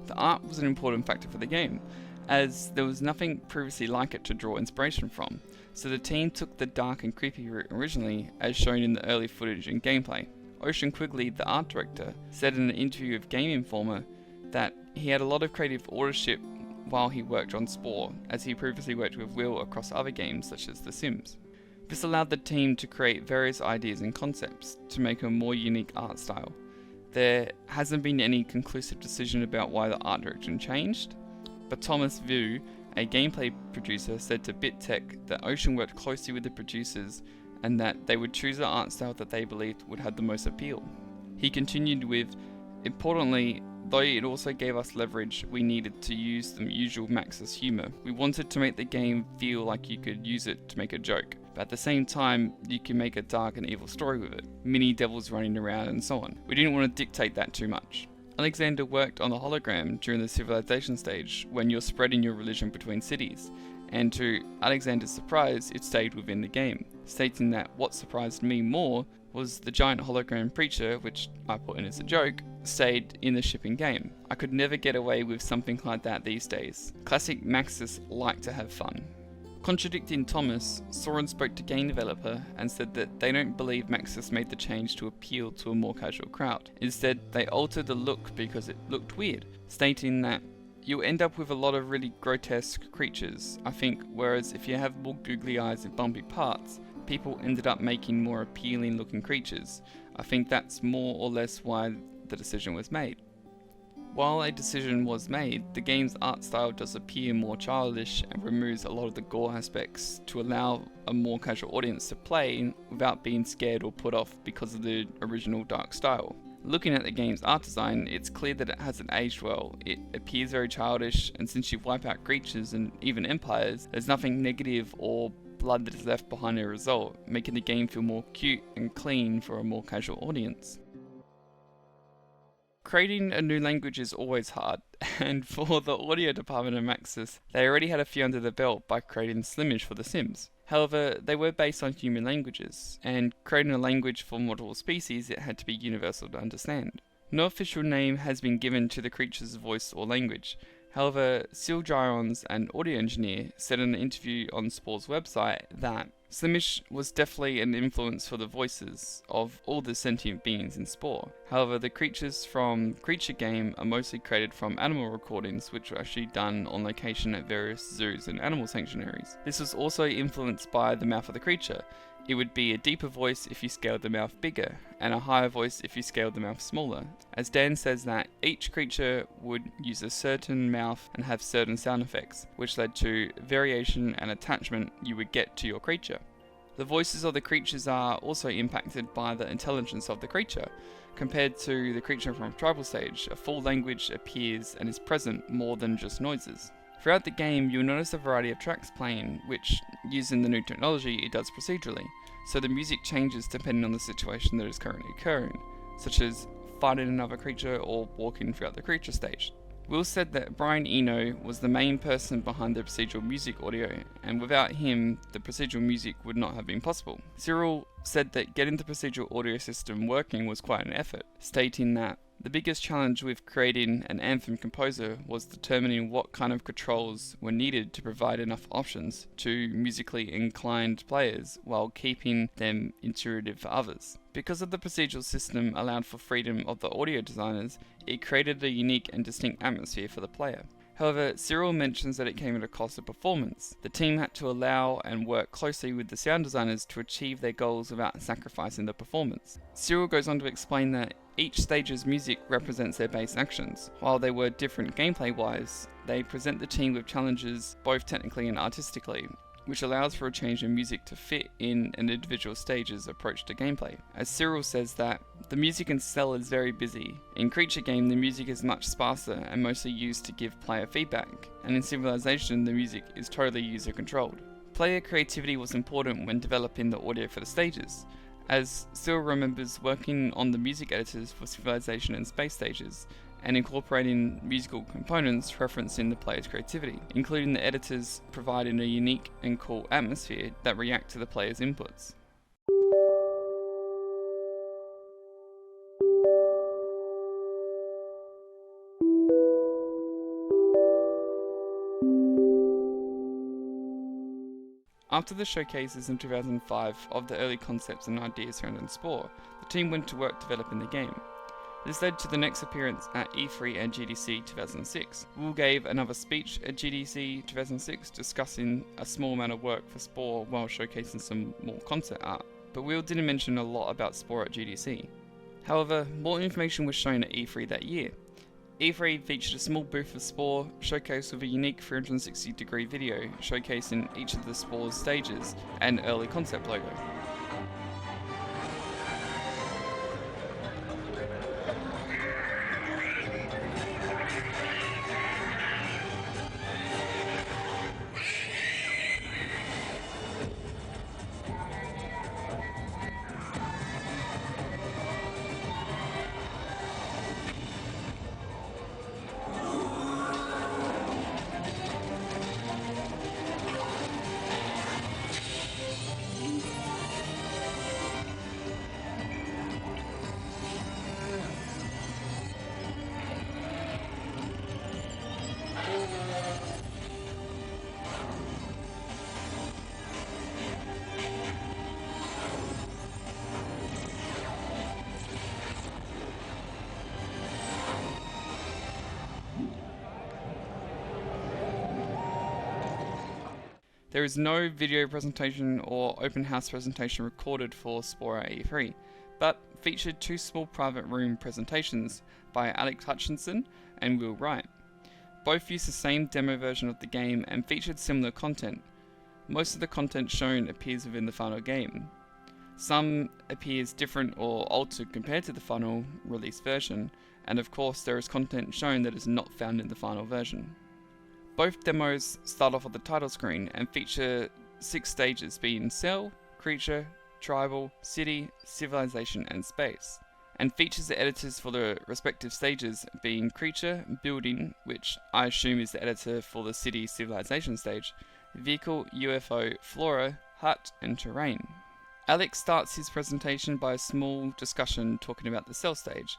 The art was an important factor for the game, as there was nothing previously like it to draw inspiration from, so the team took the dark and creepy route originally, as shown in the early footage and gameplay. Ocean Quigley, the art director, said in an interview with Game Informer that he had a lot of creative authorship while he worked on Spore, as he previously worked with Will across other games such as The Sims. This allowed the team to create various ideas and concepts to make a more unique art style. There hasn't been any conclusive decision about why the art direction changed, but Thomas Vu, a gameplay producer, said to BitTech that Ocean worked closely with the producers and that they would choose the art style that they believed would have the most appeal. He continued with, "Importantly, though it also gave us leverage, we needed to use the usual Maxis humour. We wanted to make the game feel like you could use it to make a joke, but at the same time, you can make a dark and evil story with it, mini devils running around and so on. We didn't want to dictate that too much." Alexander worked on the hologram during the civilization stage, when you're spreading your religion between cities, and to Alexander's surprise, it stayed within the game, stating that what surprised me more was the giant hologram preacher, which I put in as a joke, stayed in the shipping game. I could never get away with something like that these days. Classic Maxis like to have fun. Contradicting Thomas, Soren spoke to game developer and said that they don't believe Maxis made the change to appeal to a more casual crowd. Instead, they altered the look because it looked weird, stating that you'll end up with a lot of really grotesque creatures, I think, whereas if you have more googly eyes and bumpy parts, people ended up making more appealing looking creatures. I think that's more or less why the decision was made. While a decision was made, the game's art style does appear more childish and removes a lot of the gore aspects to allow a more casual audience to play without being scared or put off because of the original dark style. Looking at the game's art design, it's clear that it hasn't aged well. It appears very childish, and since you wipe out creatures and even empires, there's nothing negative or blood that is left behind as a result, making the game feel more cute and clean for a more casual audience. Creating a new language is always hard, and for the audio department of Maxis, they already had a few under the belt by creating Slimmage for The Sims. However, they were based on human languages, and creating a language for multiple species, it had to be universal to understand. No official name has been given to the creature's voice or language. However, Sil Girons, an audio engineer, said in an interview on Spore's website that Slimish was definitely an influence for the voices of all the sentient beings in Spore. However, the creatures from Creature Game are mostly created from animal recordings, which were actually done on location at various zoos and animal sanctuaries. This was also influenced by the mouth of the creature. It would be a deeper voice if you scaled the mouth bigger, and a higher voice if you scaled the mouth smaller. As Dan says that each creature would use a certain mouth and have certain sound effects, which led to variation and attachment you would get to your creature. The voices of the creatures are also impacted by the intelligence of the creature. Compared to the creature from Tribal Stage, a full language appears and is present more than just noises. Throughout the game, you'll notice a variety of tracks playing, which, using the new technology, it does procedurally, so the music changes depending on the situation that is currently occurring, such as fighting another creature or walking throughout the creature stage. Will said that Brian Eno was the main person behind the procedural music audio, and without him, the procedural music would not have been possible. Cyril said that getting the procedural audio system working was quite an effort, stating that the biggest challenge with creating an Anthem composer was determining what kind of controls were needed to provide enough options to musically inclined players while keeping them intuitive for others. Because of the procedural system allowed for freedom of the audio designers, it created a unique and distinct atmosphere for the player. However, Cyril mentions that it came at a cost of performance. The team had to allow and work closely with the sound designers to achieve their goals without sacrificing the performance. Cyril goes on to explain that each stage's music represents their base actions. While they were different gameplay-wise, they present the team with challenges both technically and artistically, which allows for a change in music to fit in an individual stage's approach to gameplay. As Cyril says that, the music in Cell is very busy. In Creature Game, the music is much sparser and mostly used to give player feedback, and in Civilization, the music is totally user-controlled. Player creativity was important when developing the audio for the stages, as Cyril remembers working on the music editors for Civilization and Space stages, and incorporating musical components referencing the player's creativity, including the editors providing a unique and cool atmosphere that react to the player's inputs. After the showcases in 2005 of the early concepts and ideas surrounding Spore, the team went to work developing the game. This led to the next appearance at E3 and GDC 2006. Will gave another speech at GDC 2006 discussing a small amount of work for Spore while showcasing some more concept art, but Will didn't mention a lot about Spore at GDC. However, more information was shown at E3 that year. E3 featured a small booth of Spore, showcased with a unique 360-degree video showcasing each of the Spore's stages and early concept logo. There is no video presentation or open house presentation recorded for Spore at E3, but featured two small private room presentations by Alex Hutchinson and Will Wright. Both used the same demo version of the game and featured similar content. Most of the content shown appears within the final game. Some appears different or altered compared to the final release version, and of course there is content shown that is not found in the final version. Both demos start off on the title screen and feature 6 stages being Cell, Creature, Tribal, City, Civilization and Space, and features the editors for the respective stages being Creature, Building, which I assume is the editor for the City Civilization stage, Vehicle, UFO, Flora, Hut and Terrain. Alex starts his presentation by a small discussion talking about the Cell stage,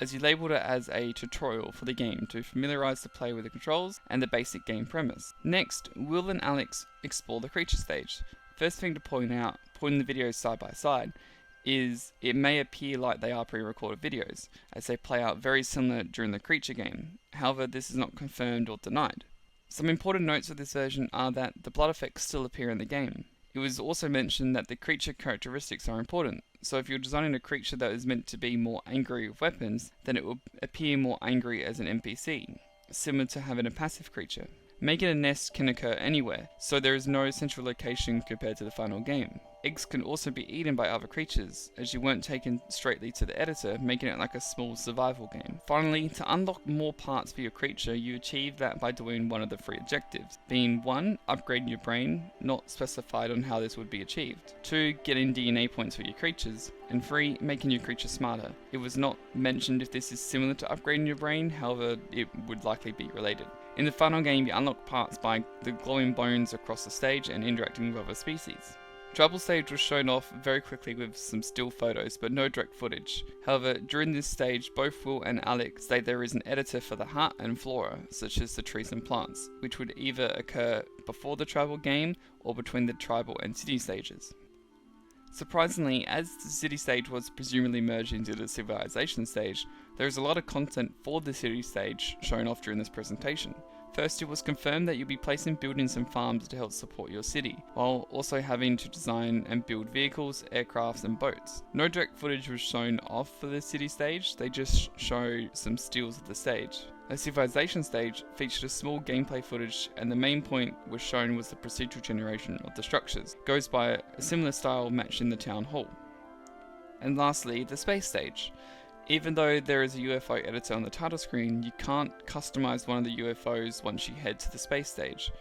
as he labelled it as a tutorial for the game to familiarise the player with the controls and the basic game premise. Next, Will and Alex explore the Creature stage, First thing to point out, putting the videos side by side, is it may appear like they are pre-recorded videos, as they play out very similar during the creature game. However, this is not confirmed or denied. Some important notes of this version are that the blood effects still appear in the game. It was also mentioned that the creature characteristics are important, so if you're designing a creature that is meant to be more angry with weapons, then it will appear more angry as an NPC, similar to having a passive creature. Making a nest can occur anywhere, so there is no central location compared to the final game. Eggs can also be eaten by other creatures, as you weren't taken straightly to the editor, making it like a small survival game. Finally, to unlock more parts for your creature, you achieve that by doing one of the 3 objectives, being 1. Upgrading your brain, not specified on how this would be achieved, 2. Getting DNA points for your creatures, and 3. Making your creature smarter. It was not mentioned if this is similar to upgrading your brain, however it would likely be related. In the final game, you unlock parts by the glowing bones across the stage and interacting with other species. Tribal stage was shown off very quickly with some still photos, but no direct footage. However, during this stage, both Will and Alex state there is an editor for the heart and flora, such as the trees and plants, which would either occur before the tribal game or between the tribal and city stages. Surprisingly, as the city stage was presumably merged into the civilization stage, there is a lot of content for the city stage shown off during this presentation. First, it was confirmed that you'll be placing buildings and farms to help support your city, while also having to design and build vehicles, aircrafts and boats. No direct footage was shown off for the city stage, they just show some stills of the stage. The civilization stage featured a small gameplay footage, and the main point was shown was the procedural generation of the structures. It goes by a similar style matched in the town hall. And lastly, the space stage. Even though there is a UFO editor on the title screen, you can't customize one of the UFOs once you head to the space stage.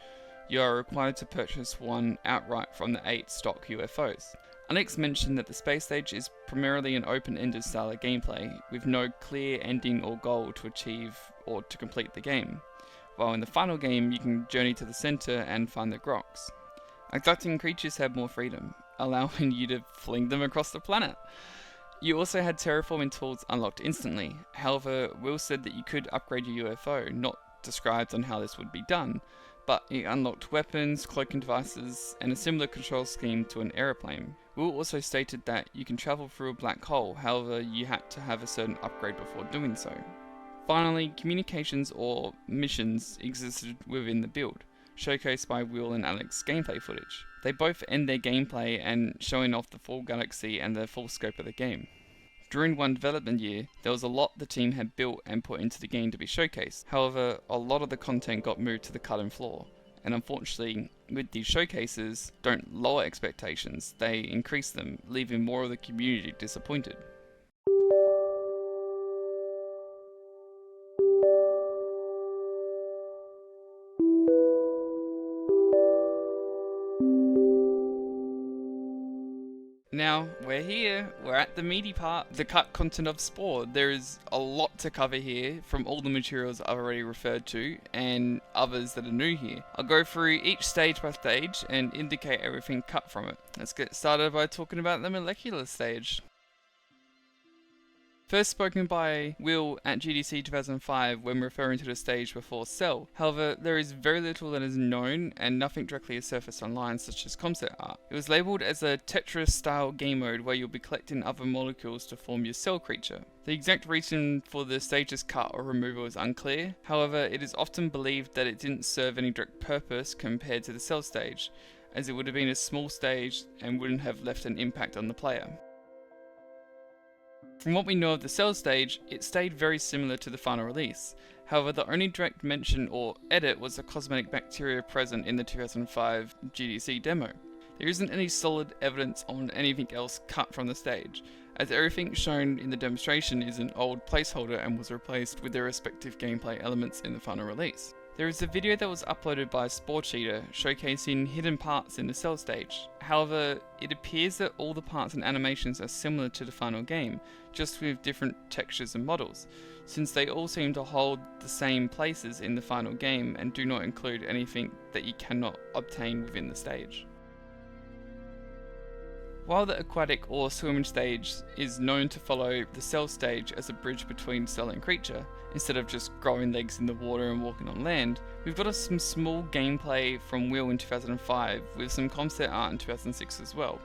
You are required to purchase one outright from the 8 stock UFOs. Alex mentioned that the space stage is primarily an open-ended style of gameplay, with no clear ending or goal to achieve or to complete the game, while in the final game you can journey to the center and find the Groks. Abducting creatures have more freedom, allowing you to fling them across the planet. You also had terraforming tools unlocked instantly. However, Will said that you could upgrade your UFO, not described on how this would be done, but it unlocked weapons, cloaking devices, and a similar control scheme to an aeroplane. Will also stated that you can travel through a black hole, however you had to have a certain upgrade before doing so. Finally, communications or missions existed within the build, showcased by Will and Alex's gameplay footage. They both end their gameplay and showing off the full galaxy and the full scope of the game. During one development year, there was a lot the team had built and put into the game to be showcased. However, a lot of the content got moved to the cut and floor, and unfortunately, with these showcases, don't lower expectations, they increase them, leaving more of the community disappointed. Now, we're here, we're at the meaty part, the cut content of Spore. There is a lot to cover here from all the materials I've already referred to and others that are new here. I'll go through each stage by stage and indicate everything cut from it. Let's get started by talking about the molecular stage. First spoken by Will at GDC 2005 when referring to the stage before Cell. However, there is very little that is known and nothing directly has surfaced online such as concept art. It was labelled as a Tetris style game mode where you'll be collecting other molecules to form your cell creature. The exact reason for the stage's cut or removal is unclear, however it is often believed that it didn't serve any direct purpose compared to the Cell stage, as it would have been a small stage and wouldn't have left an impact on the player. From what we know of the Cell stage, it stayed very similar to the final release. However, the only direct mention or edit was the cosmetic bacteria present in the 2005 GDC demo. There isn't any solid evidence on anything else cut from the stage, as everything shown in the demonstration is an old placeholder and was replaced with their respective gameplay elements in the final release. There is a video that was uploaded by Spore Cheater showcasing hidden parts in the Cell stage. However, it appears that all the parts and animations are similar to the final game, just with different textures and models, since they all seem to hold the same places in the final game and do not include anything that you cannot obtain within the stage. While the aquatic or swimming stage is known to follow the cell stage as a bridge between cell and creature, instead of just growing legs in the water and walking on land, we've got some small gameplay from Will in 2005 with some concept art in 2006 as well,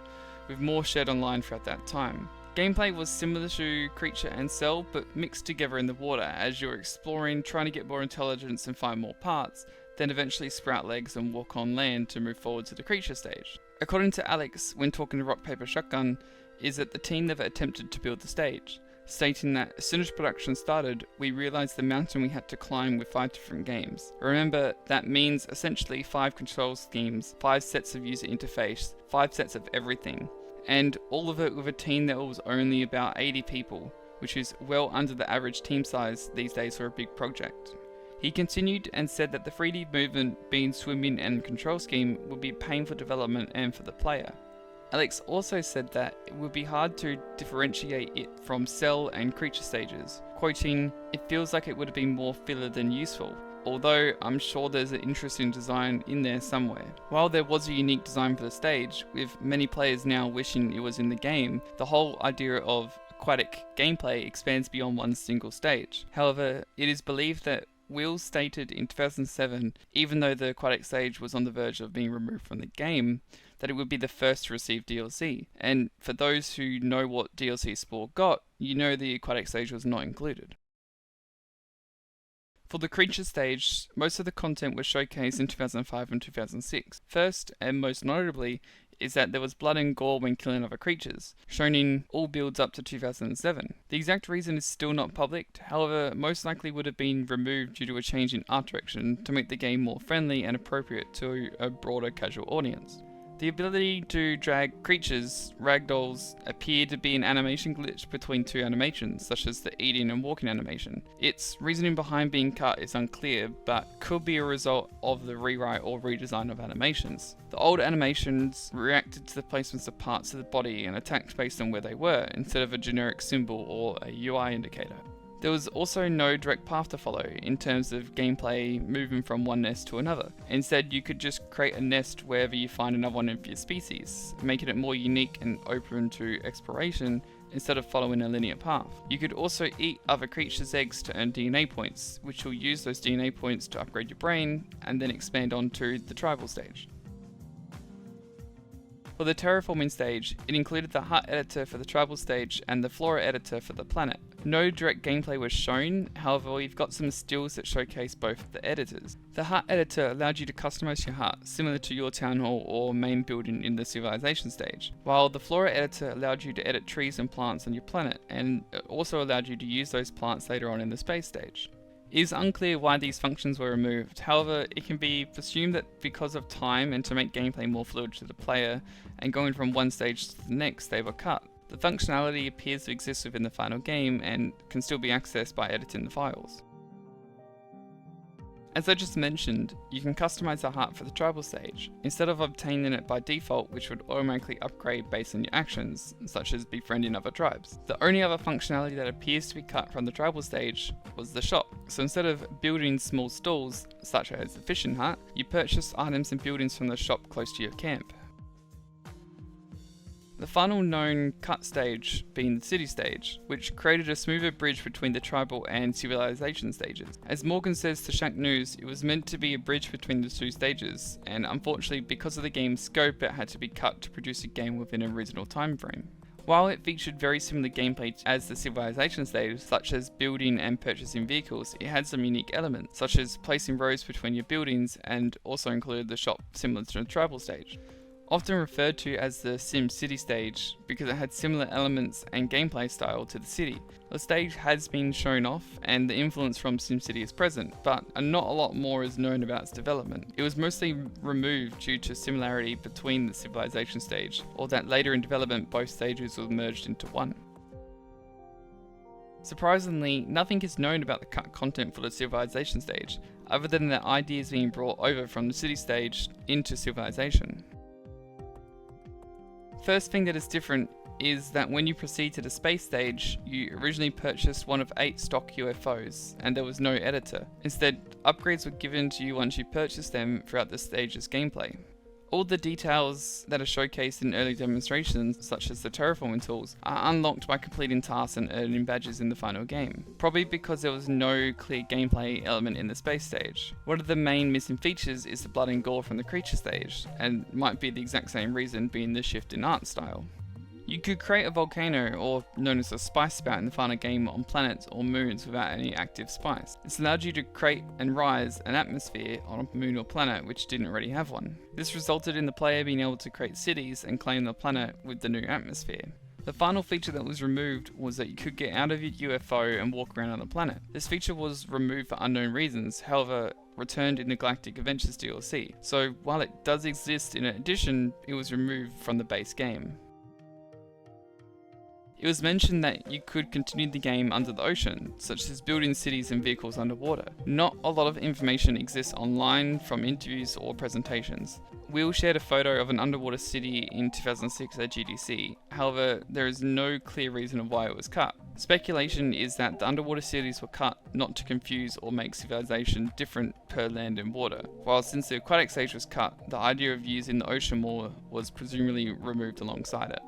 with more shared online throughout that time. Gameplay was similar to creature and cell, but mixed together in the water as you're exploring, trying to get more intelligence and find more parts, then eventually sprout legs and walk on land to move forward to the creature stage. According to Alex, when talking to Rock Paper Shotgun, is that the team never attempted to build the stage, stating that as soon as production started, we realised the mountain we had to climb with 5 different games. Remember, that means essentially 5 control schemes, 5 sets of user interface, 5 sets of everything, and all of it with a team that was only about 80 people, which is well under the average team size these days for a big project. He continued and said that the 3D movement, being swimming and control scheme, would be a pain for development and for the player. Alex also said that it would be hard to differentiate it from cell and creature stages, quoting, "It feels like it would have been more filler than useful, although I'm sure there's an interesting design in there somewhere." While there was a unique design for the stage, with many players now wishing it was in the game, the whole idea of aquatic gameplay expands beyond one single stage. However, it is believed that Will stated in 2007, even though the aquatic stage was on the verge of being removed from the game, that it would be the first to receive DLC. And for those who know what DLC Spore got, you know the aquatic stage was not included. For the creature stage, most of the content was showcased in 2005 and 2006. First, and most notably, is that there was blood and gore when killing other creatures, shown in all builds up to 2007. The exact reason is still not public, however, most likely would have been removed due to a change in art direction to make the game more friendly and appropriate to a broader casual audience. The ability to drag creatures, ragdolls, appear to be an animation glitch between 2 animations, such as the eating and walking animation. Its reasoning behind being cut is unclear, but could be a result of the rewrite or redesign of animations. The old animations reacted to the placements of parts of the body and attacked based on where they were, instead of a generic symbol or a UI indicator. There was also no direct path to follow in terms of gameplay moving from one nest to another. Instead, you could just create a nest wherever you find another one of your species, making it more unique and open to exploration instead of following a linear path. You could also eat other creatures' eggs to earn DNA points, which you'll use those DNA points to upgrade your brain and then expand onto the tribal stage. For the terraforming stage, it included the hut editor for the tribal stage and the flora editor for the planet. No direct gameplay was shown, however we've got some stills that showcase both the editors. The hut editor allowed you to customize your hut, similar to your town hall or main building in the civilization stage, while the flora editor allowed you to edit trees and plants on your planet, and it also allowed you to use those plants later on in the space stage. It is unclear why these functions were removed, however it can be presumed that because of time and to make gameplay more fluid to the player, and going from one stage to the next they were cut. The functionality appears to exist within the final game and can still be accessed by editing the files. As I just mentioned, you can customize the hut for the tribal stage, instead of obtaining it by default, which would automatically upgrade based on your actions, such as befriending other tribes. The only other functionality that appears to be cut from the tribal stage was the shop. So instead of building small stalls, such as the fishing hut, you purchase items and buildings from the shop close to your camp. The final known cut stage being the city stage, which created a smoother bridge between the tribal and civilization stages. As Morgan says to Shank News, it was meant to be a bridge between the 2 stages, and unfortunately because of the game's scope it had to be cut to produce a game within a reasonable time frame. While it featured very similar gameplay as the civilization stage, such as building and purchasing vehicles, it had some unique elements, such as placing rows between your buildings, and also included the shop similar to the tribal stage. Often referred to as the Sim City stage because it had similar elements and gameplay style to the city. The stage has been shown off and the influence from SimCity is present, but not a lot more is known about its development. It was mostly removed due to similarity between the civilization stage, or that later in development both stages were merged into one. Surprisingly, nothing is known about the cut content for the civilization stage, other than the ideas being brought over from the city stage into civilization. First thing that is different is that when you proceed to the space stage, you originally purchased one of 8 stock UFOs, and there was no editor. Instead, upgrades were given to you once you purchased them throughout the stage's gameplay. All the details that are showcased in early demonstrations, such as the terraforming tools, are unlocked by completing tasks and earning badges in the final game, probably because there was no clear gameplay element in the space stage. One of the main missing features is the blood and gore from the creature stage, and might be the exact same reason being the shift in art style. You could create a volcano, or known as a spice spout in the final game, on planets or moons without any active spice. This allowed you to create and rise an atmosphere on a moon or planet which didn't already have one. This resulted in the player being able to create cities and claim the planet with the new atmosphere. The final feature that was removed was that you could get out of your UFO and walk around on the planet. This feature was removed for unknown reasons, however, returned in the Galactic Adventures DLC. So while it does exist in addition, it was removed from the base game. It was mentioned that you could continue the game under the ocean, such as building cities and vehicles underwater. Not a lot of information exists online from interviews or presentations. Will shared a photo of an underwater city in 2006 at GDC, however, there is no clear reason of why it was cut. Speculation is that the underwater cities were cut not to confuse or make civilization different per land and water, while since the aquatic stage was cut, the idea of using the ocean more was presumably removed alongside it.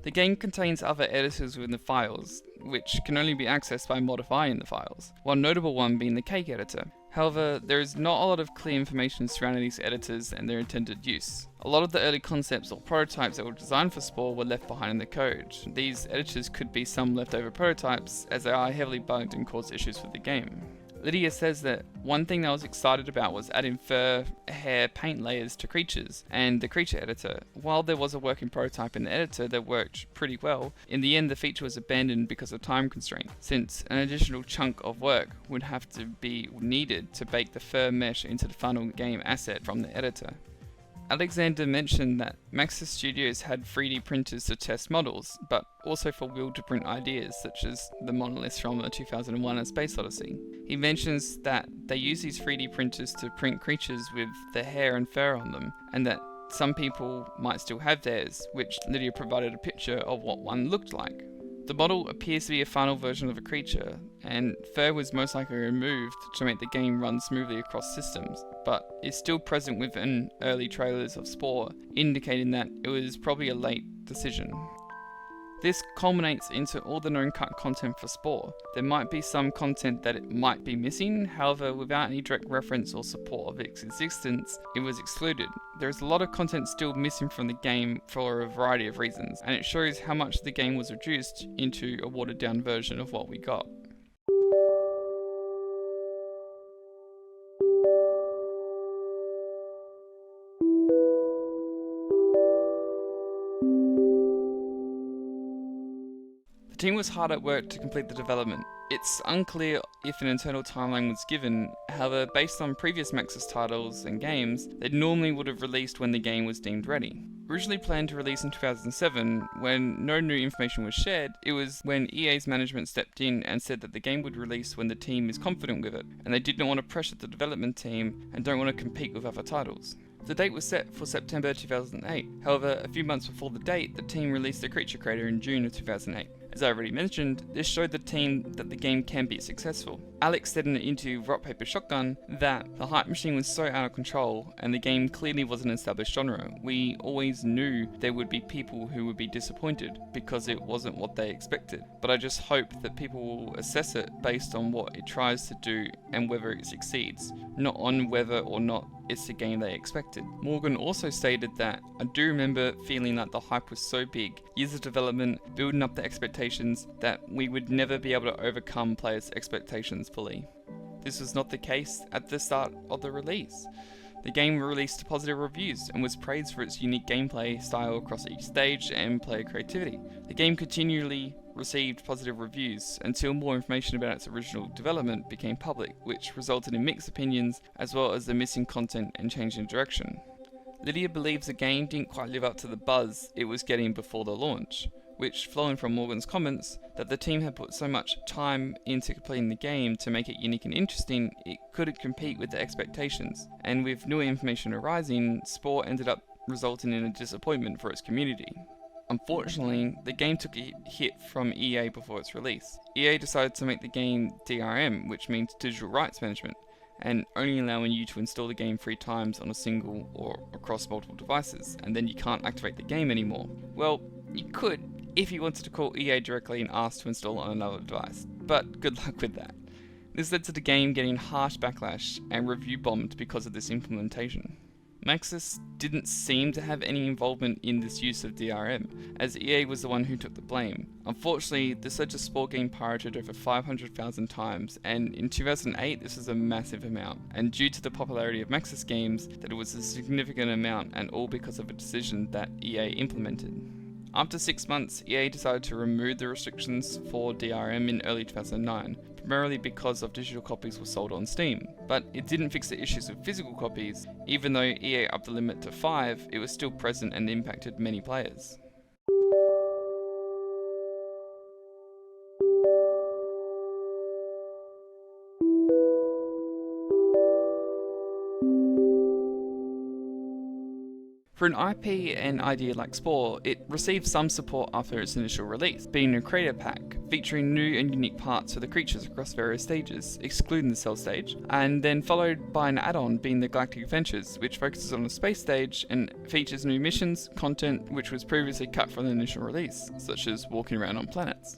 The game contains other editors within the files, which can only be accessed by modifying the files, one notable one being the cake editor. However, there is not a lot of clear information surrounding these editors and their intended use. A lot of the early concepts or prototypes that were designed for Spore were left behind in the code. These editors could be some leftover prototypes, as they are heavily bugged and cause issues with the game. Lydia says that one thing that I was excited about was adding fur, hair, paint layers to creatures, and the creature editor. While there was a working prototype in the editor that worked pretty well, in the end the feature was abandoned because of time constraint, since an additional chunk of work would have to be needed to bake the fur mesh into the final game asset from the editor. Alexander mentioned that Maxis Studios had 3D printers to test models, but also for Will to print ideas, such as the monoliths from the 2001 A Space Odyssey. He mentions that they use these 3D printers to print creatures with the hair and fur on them, and that some people might still have theirs, which Lydia provided a picture of what one looked like. The model appears to be a final version of a creature, and fur was most likely removed to make the game run smoothly across systems, but is still present within early trailers of Spore, indicating that it was probably a late decision. This culminates into all the known cut content for Spore. There might be some content that it might be missing, however, without any direct reference or support of its existence, it was excluded. There is a lot of content still missing from the game for a variety of reasons, and it shows how much the game was reduced into a watered down version of what we got. The team was hard at work to complete the development. It's unclear if an internal timeline was given, however, based on previous Maxis titles and games, they normally would have released when the game was deemed ready. Originally planned to release in 2007, when no new information was shared, it was when EA's management stepped in and said that the game would release when the team is confident with it, and they did not want to pressure the development team and don't want to compete with other titles. The date was set for September 2008, however, a few months before the date, the team released the creature creator in June of 2008. As I already mentioned, this showed the team that the game can be successful. Alex said in an interview with Rock Paper Shotgun that the hype machine was so out of control and the game clearly was an established genre. We always knew there would be people who would be disappointed because it wasn't what they expected. But I just hope that people will assess it based on what it tries to do and whether it succeeds, not on whether or not it's the game they expected. Morgan also stated that, I do remember feeling that the hype was so big, years of development, building up the expectations, that we would never be able to overcome players' expectations fully. This was not the case at the start of the release. The game released positive reviews and was praised for its unique gameplay style across each stage and player creativity. The game continually received positive reviews until more information about its original development became public, which resulted in mixed opinions as well as the missing content and change in direction. Lydia believes the game didn't quite live up to the buzz it was getting before the launch, which, flowing from Morgan's comments, that the team had put so much time into completing the game to make it unique and interesting, it couldn't compete with the expectations. And with new information arising, Spore ended up resulting in a disappointment for its community. Unfortunately, the game took a hit from EA before its release. EA decided to make the game DRM, which means Digital Rights Management, and only allowing you to install the game 3 times on a single or across multiple devices, and then you can't activate the game anymore. Well, you could if you wanted to call EA directly and ask to install on another device, but good luck with that. This led to the game getting harsh backlash and review bombed because of this implementation. Maxis didn't seem to have any involvement in this use of DRM, as EA was the one who took the blame. Unfortunately, this led to Spore getting pirated over 500,000 times, and in 2008 this was a massive amount, and due to the popularity of Maxis games, that it was a significant amount, and all because of a decision that EA implemented. After 6 months, EA decided to remove the restrictions for DRM in early 2009, primarily because of digital copies were sold on Steam. But it didn't fix the issues with physical copies. Even though EA upped the limit to 5, it was still present and impacted many players. For an IP and idea like Spore, it received some support after its initial release, being a creator pack, featuring new and unique parts for the creatures across various stages, excluding the Cell stage, and then followed by an add-on being the Galactic Adventures, which focuses on the space stage and features new missions, content which was previously cut from the initial release, such as walking around on planets.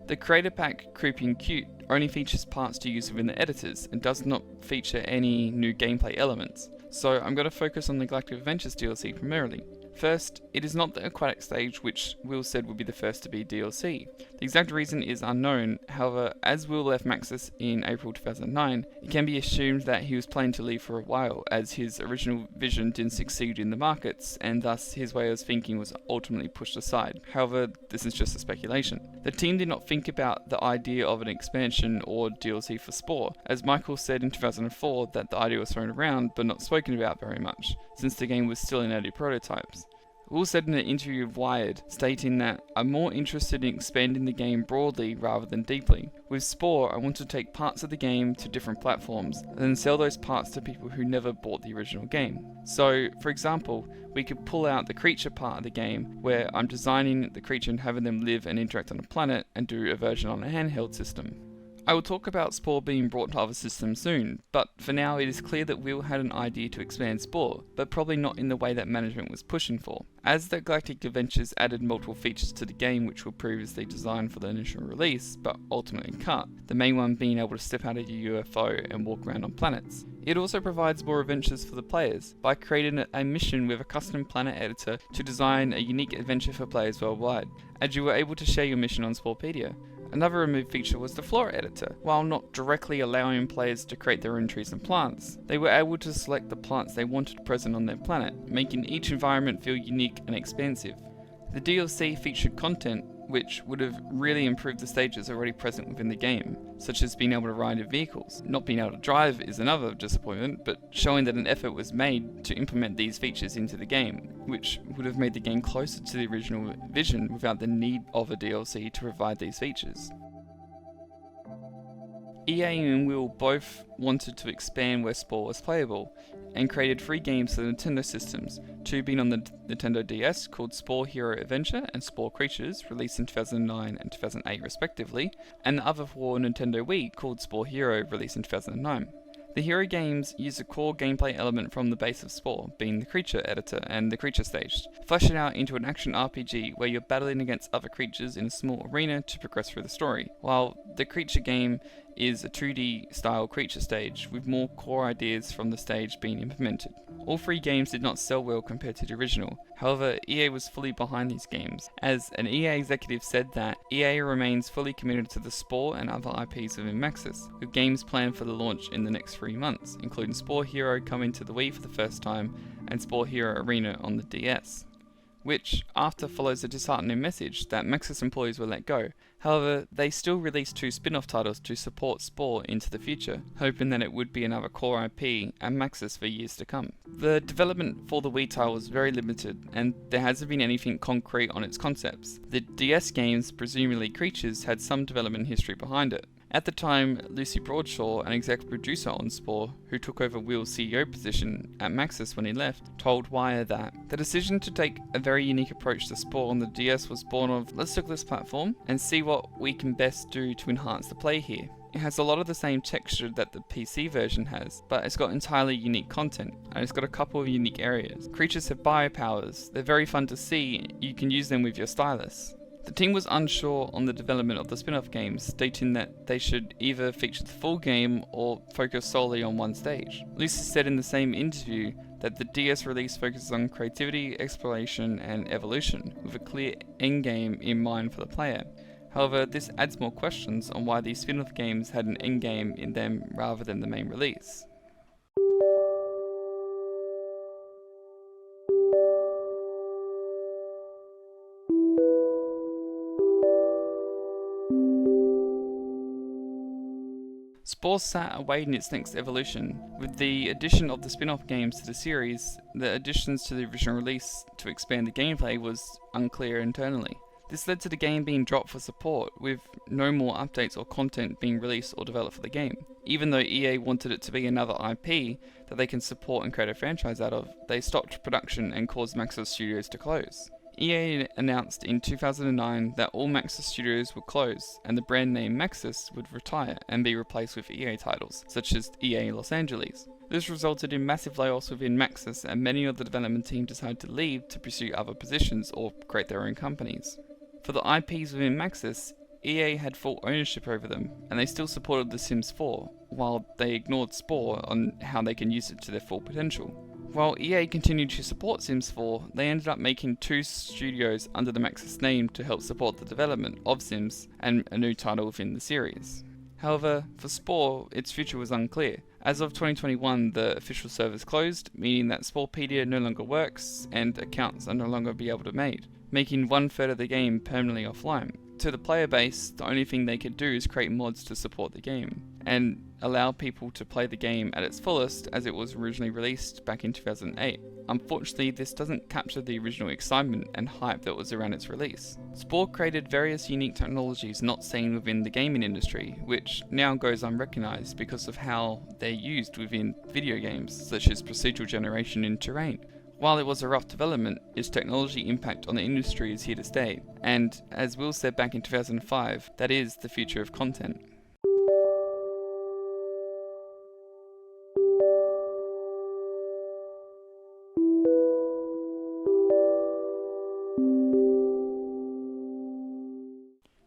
The creator pack Creepy and Cute only features parts to use within the editors and does not feature any new gameplay elements, so I'm going to focus on the Galactic Adventures DLC primarily. First, it is not the aquatic stage which Will said would be the first to be DLC. The exact reason is unknown, however, as Will left Maxis in April 2009, it can be assumed that he was planning to leave for a while, as his original vision didn't succeed in the markets, and thus his way of thinking was ultimately pushed aside. However, this is just a speculation. The team did not think about the idea of an expansion or DLC for Spore, as Michael said in 2004 that the idea was thrown around but not spoken about very much, since the game was still in early prototypes. Will said in an interview with Wired, stating that I'm more interested in expanding the game broadly rather than deeply. With Spore, I want to take parts of the game to different platforms, and then sell those parts to people who never bought the original game. So, for example, we could pull out the creature part of the game, where I'm designing the creature and having them live and interact on a planet, and do a version on a handheld system. I will talk about Spore being brought to other systems soon, but for now it is clear that Will had an idea to expand Spore, but probably not in the way that management was pushing for. As the Galactic Adventures added multiple features to the game which were previously designed for the initial release, but ultimately cut, the main one being able to step out of your UFO and walk around on planets. It also provides more adventures for the players, by creating a mission with a custom planet editor to design a unique adventure for players worldwide, as you were able to share your mission on Sporepedia. Another removed feature was the flora editor. While not directly allowing players to create their own trees and plants, they were able to select the plants they wanted present on their planet, making each environment feel unique and expansive. The DLC featured content which would have really improved the stages already present within the game, such as being able to ride in vehicles. Not being able to drive is another disappointment, but showing that an effort was made to implement these features into the game, which would have made the game closer to the original vision without the need of a DLC to provide these features. EA and Will both wanted to expand where Spore was playable, and created 3 games for the Nintendo systems, 2 being on the Nintendo DS called Spore Hero Adventure and Spore Creatures, released in 2009 and 2008 respectively, and the other for Nintendo Wii called Spore Hero, released in 2009. The Hero games use a core gameplay element from the base of Spore, being the creature editor and the creature stage, flesh it out into an action RPG where you're battling against other creatures in a small arena to progress through the story, while the creature game is a 2D style creature stage with more core ideas from the stage being implemented. All 3 games did not sell well compared to the original, however EA was fully behind these games, as an EA executive said that EA remains fully committed to the Spore and other IPs within Maxis, with games planned for the launch in the next 3 months, including Spore Hero coming to the Wii for the first time and Spore Hero Arena on the DS, which after follows a disheartening message that Maxis employees were let go. However, they still released 2 spin-off titles to support Spore into the future, hoping that it would be another core IP and Maxis for years to come. The development for the Wii title was very limited, and there hasn't been anything concrete on its concepts. The DS games, presumably Creatures, had some development history behind it. At the time, Lucy Broadshaw, an executive producer on Spore, who took over Will's CEO position at Maxis when he left, told Wire that the decision to take a very unique approach to Spore on the DS was born of, let's look at this platform and see what we can best do to enhance the play here. It has a lot of the same texture that the PC version has, but it's got entirely unique content, and it's got a couple of unique areas. Creatures have biopowers, they're very fun to see, you can use them with your stylus. The team was unsure on the development of the spin-off games, stating that they should either feature the full game or focus solely on one stage. Lucy said in the same interview that the DS release focuses on creativity, exploration, and evolution, with a clear endgame in mind for the player. However, this adds more questions on why these spin-off games had an endgame in them rather than the main release. Spore sat awaiting its next evolution. With the addition of the spin-off games to the series, the additions to the original release to expand the gameplay was unclear internally. This led to the game being dropped for support, with no more updates or content being released or developed for the game. Even though EA wanted it to be another IP that they can support and create a franchise out of, they stopped production and caused Maxis Studios to close. EA announced in 2009 that all Maxis studios would close, and the brand name Maxis would retire and be replaced with EA titles, such as EA Los Angeles. This resulted in massive layoffs within Maxis, and many of the development team decided to leave to pursue other positions or create their own companies. For the IPs within Maxis, EA had full ownership over them, and they still supported The Sims 4, while they ignored Spore on how they can use it to their full potential. While EA continued to support Sims 4, they ended up making 2 studios under the Maxis name to help support the development of Sims and a new title within the series. However, for Spore, its future was unclear. As of 2021, the official servers closed, meaning that Sporepedia no longer works and accounts are no longer be able to be made, making 1/3 of the game permanently offline. To the player base, the only thing they could do is create mods to support the game, and allow people to play the game at its fullest as it was originally released back in 2008. Unfortunately, this doesn't capture the original excitement and hype that was around its release. Spore created various unique technologies not seen within the gaming industry, which now goes unrecognized because of how they're used within video games, such as procedural generation in terrain. While it was a rough development, its technology impact on the industry is here to stay, and as Will said back in 2005, that is the future of content.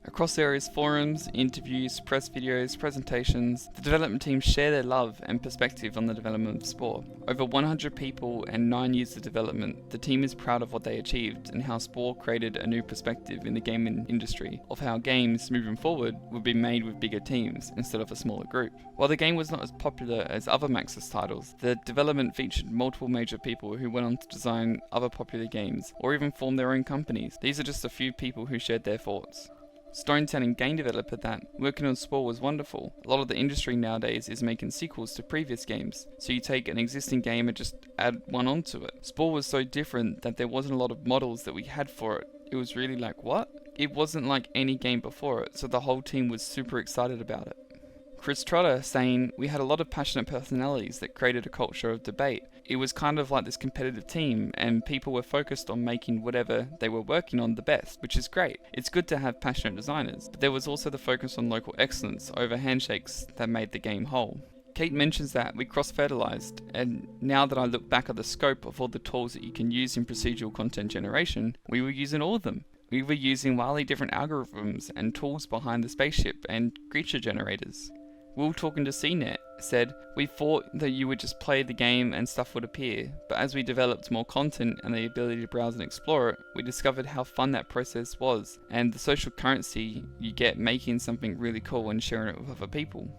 Across various forums, interviews, press videos, presentations, the development team share their love and perspective on the development of Spore. Over 100 people and 9 years of development, the team is proud of what they achieved and how Spore created a new perspective in the gaming industry of how games moving forward would be made with bigger teams instead of a smaller group. While the game was not as popular as other Maxis titles, the development featured multiple major people who went on to design other popular games or even form their own companies. These are just a few people who shared their thoughts. Storytelling game developer that working on Spore was wonderful. A lot of the industry nowadays is making sequels to previous games, so you take an existing game and just add one onto it. Spore was so different that there wasn't a lot of models that we had for it. It was really like, what? It wasn't like any game before it, so the whole team was super excited about it. Chris Trotter saying, "We had a lot of passionate personalities that created a culture of debate. It was kind of like this competitive team, and people were focused on making whatever they were working on the best, which is great. It's good to have passionate designers, but there was also the focus on local excellence over handshakes that made the game whole." Kate mentions that we cross-fertilized, and now that I look back at the scope of all the tools that you can use in procedural content generation, we were using all of them. We were using wildly different algorithms and tools behind the spaceship and creature generators. Will, talking to CNET, said, "We thought that you would just play the game and stuff would appear, but as we developed more content and the ability to browse and explore it, we discovered how fun that process was, and the social currency you get making something really cool and sharing it with other people."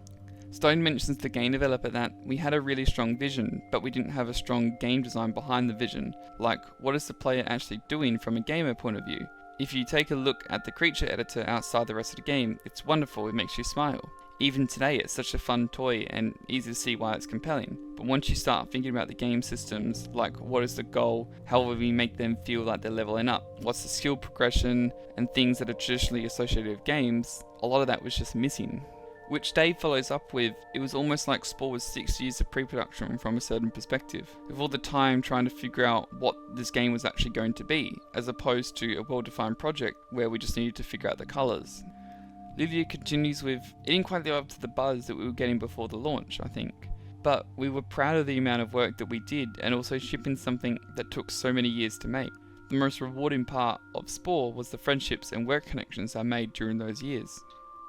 Stone mentions the game developer that we had a really strong vision, but we didn't have a strong game design behind the vision, like what is the player actually doing from a gamer point of view. If you take a look at the creature editor outside the rest of the game, it's wonderful, it makes you smile. Even today it's such a fun toy and easy to see why it's compelling, but once you start thinking about the game systems, like what is the goal, how will we make them feel like they're leveling up, what's the skill progression, and things that are traditionally associated with games, a lot of that was just missing. Which Dave follows up with, "It was almost like Spore was 6 years of pre-production from a certain perspective, with all the time trying to figure out what this game was actually going to be, as opposed to a well-defined project where we just needed to figure out the colours." Livia continues with, it didn't quite live up to the buzz that we were getting before the launch, I think. But we were proud of the amount of work that we did and also shipping something that took so many years to make. The most rewarding part of Spore was the friendships and work connections I made during those years.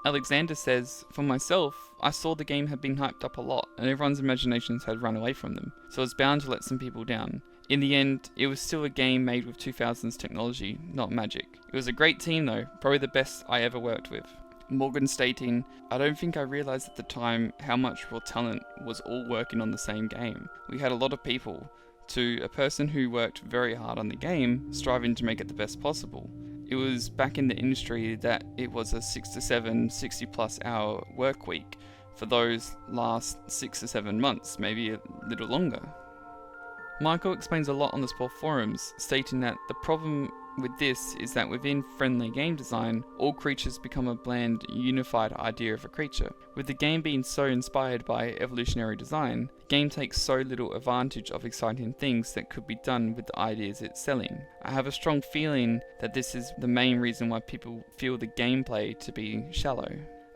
Alexander says, for myself, I saw the game had been hyped up a lot and everyone's imaginations had run away from them, so I was bound to let some people down. In the end, it was still a game made with 2000s technology, not magic. It was a great team though, probably the best I ever worked with. Morgan stating, I don't think I realised at the time how much raw talent was all working on the same game. We had a lot of people, to a person who worked very hard on the game, striving to make it the best possible. It was back in the industry that it was a 6 to 7, 60 plus hour work week for those last 6 to 7 months, maybe a little longer. Michael explains a lot on the Spore forums, stating that the problem with this is that within friendly game design, all creatures become a bland, unified idea of a creature. With the game being so inspired by evolutionary design, the game takes so little advantage of exciting things that could be done with the ideas it's selling. I have a strong feeling that this is the main reason why people feel the gameplay to be shallow.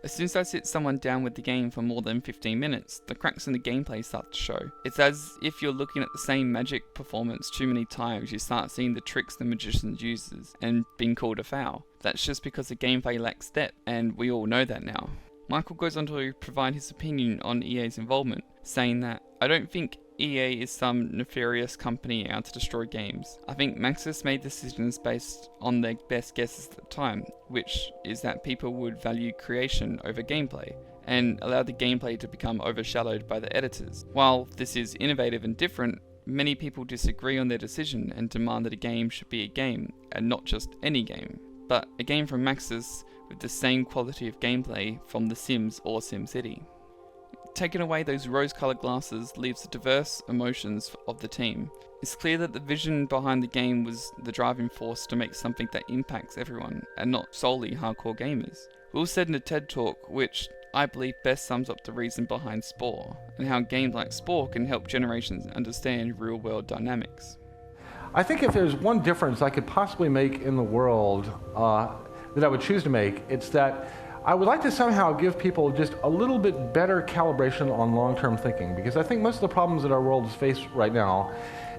As soon as I sit someone down with the game for more than 15 minutes, the cracks in the gameplay start to show. It's as if you're looking at the same magic performance too many times, you start seeing the tricks the magician uses and being called a foul. That's just because the gameplay lacks depth, and we all know that now. Michael goes on to provide his opinion on EA's involvement, saying that, I don't think EA is some nefarious company out to destroy games. I think Maxis made decisions based on their best guesses at the time, which is that people would value creation over gameplay, and allow the gameplay to become overshadowed by the editors. While this is innovative and different, many people disagree on their decision and demand that a game should be a game, and not just any game, but a game from Maxis with the same quality of gameplay from The Sims or SimCity. Taking away those rose-coloured glasses leaves the diverse emotions of the team. It's clear that the vision behind the game was the driving force to make something that impacts everyone, and not solely hardcore gamers. Will said in a TED Talk, which I believe best sums up the reason behind Spore, and how games like Spore can help generations understand real-world dynamics. I think if there's one difference I could possibly make in the world that I would choose to make, it's that I would like to somehow give people just a little bit better calibration on long-term thinking, because I think most of the problems that our world is faced right now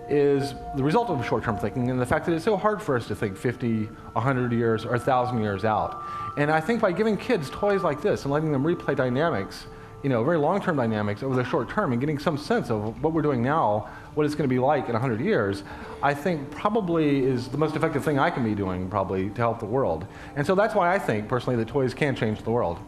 is the result of short-term thinking and the fact that it's so hard for us to think 50, 100 years, or 1,000 years out. And I think by giving kids toys like this and letting them replay dynamics, very long-term dynamics over the short term and getting some sense of what we're doing now, what it's going to be like in 100 years, I think probably is the most effective thing I can be doing probably to help the world. And so that's why I think personally that toys can change the world.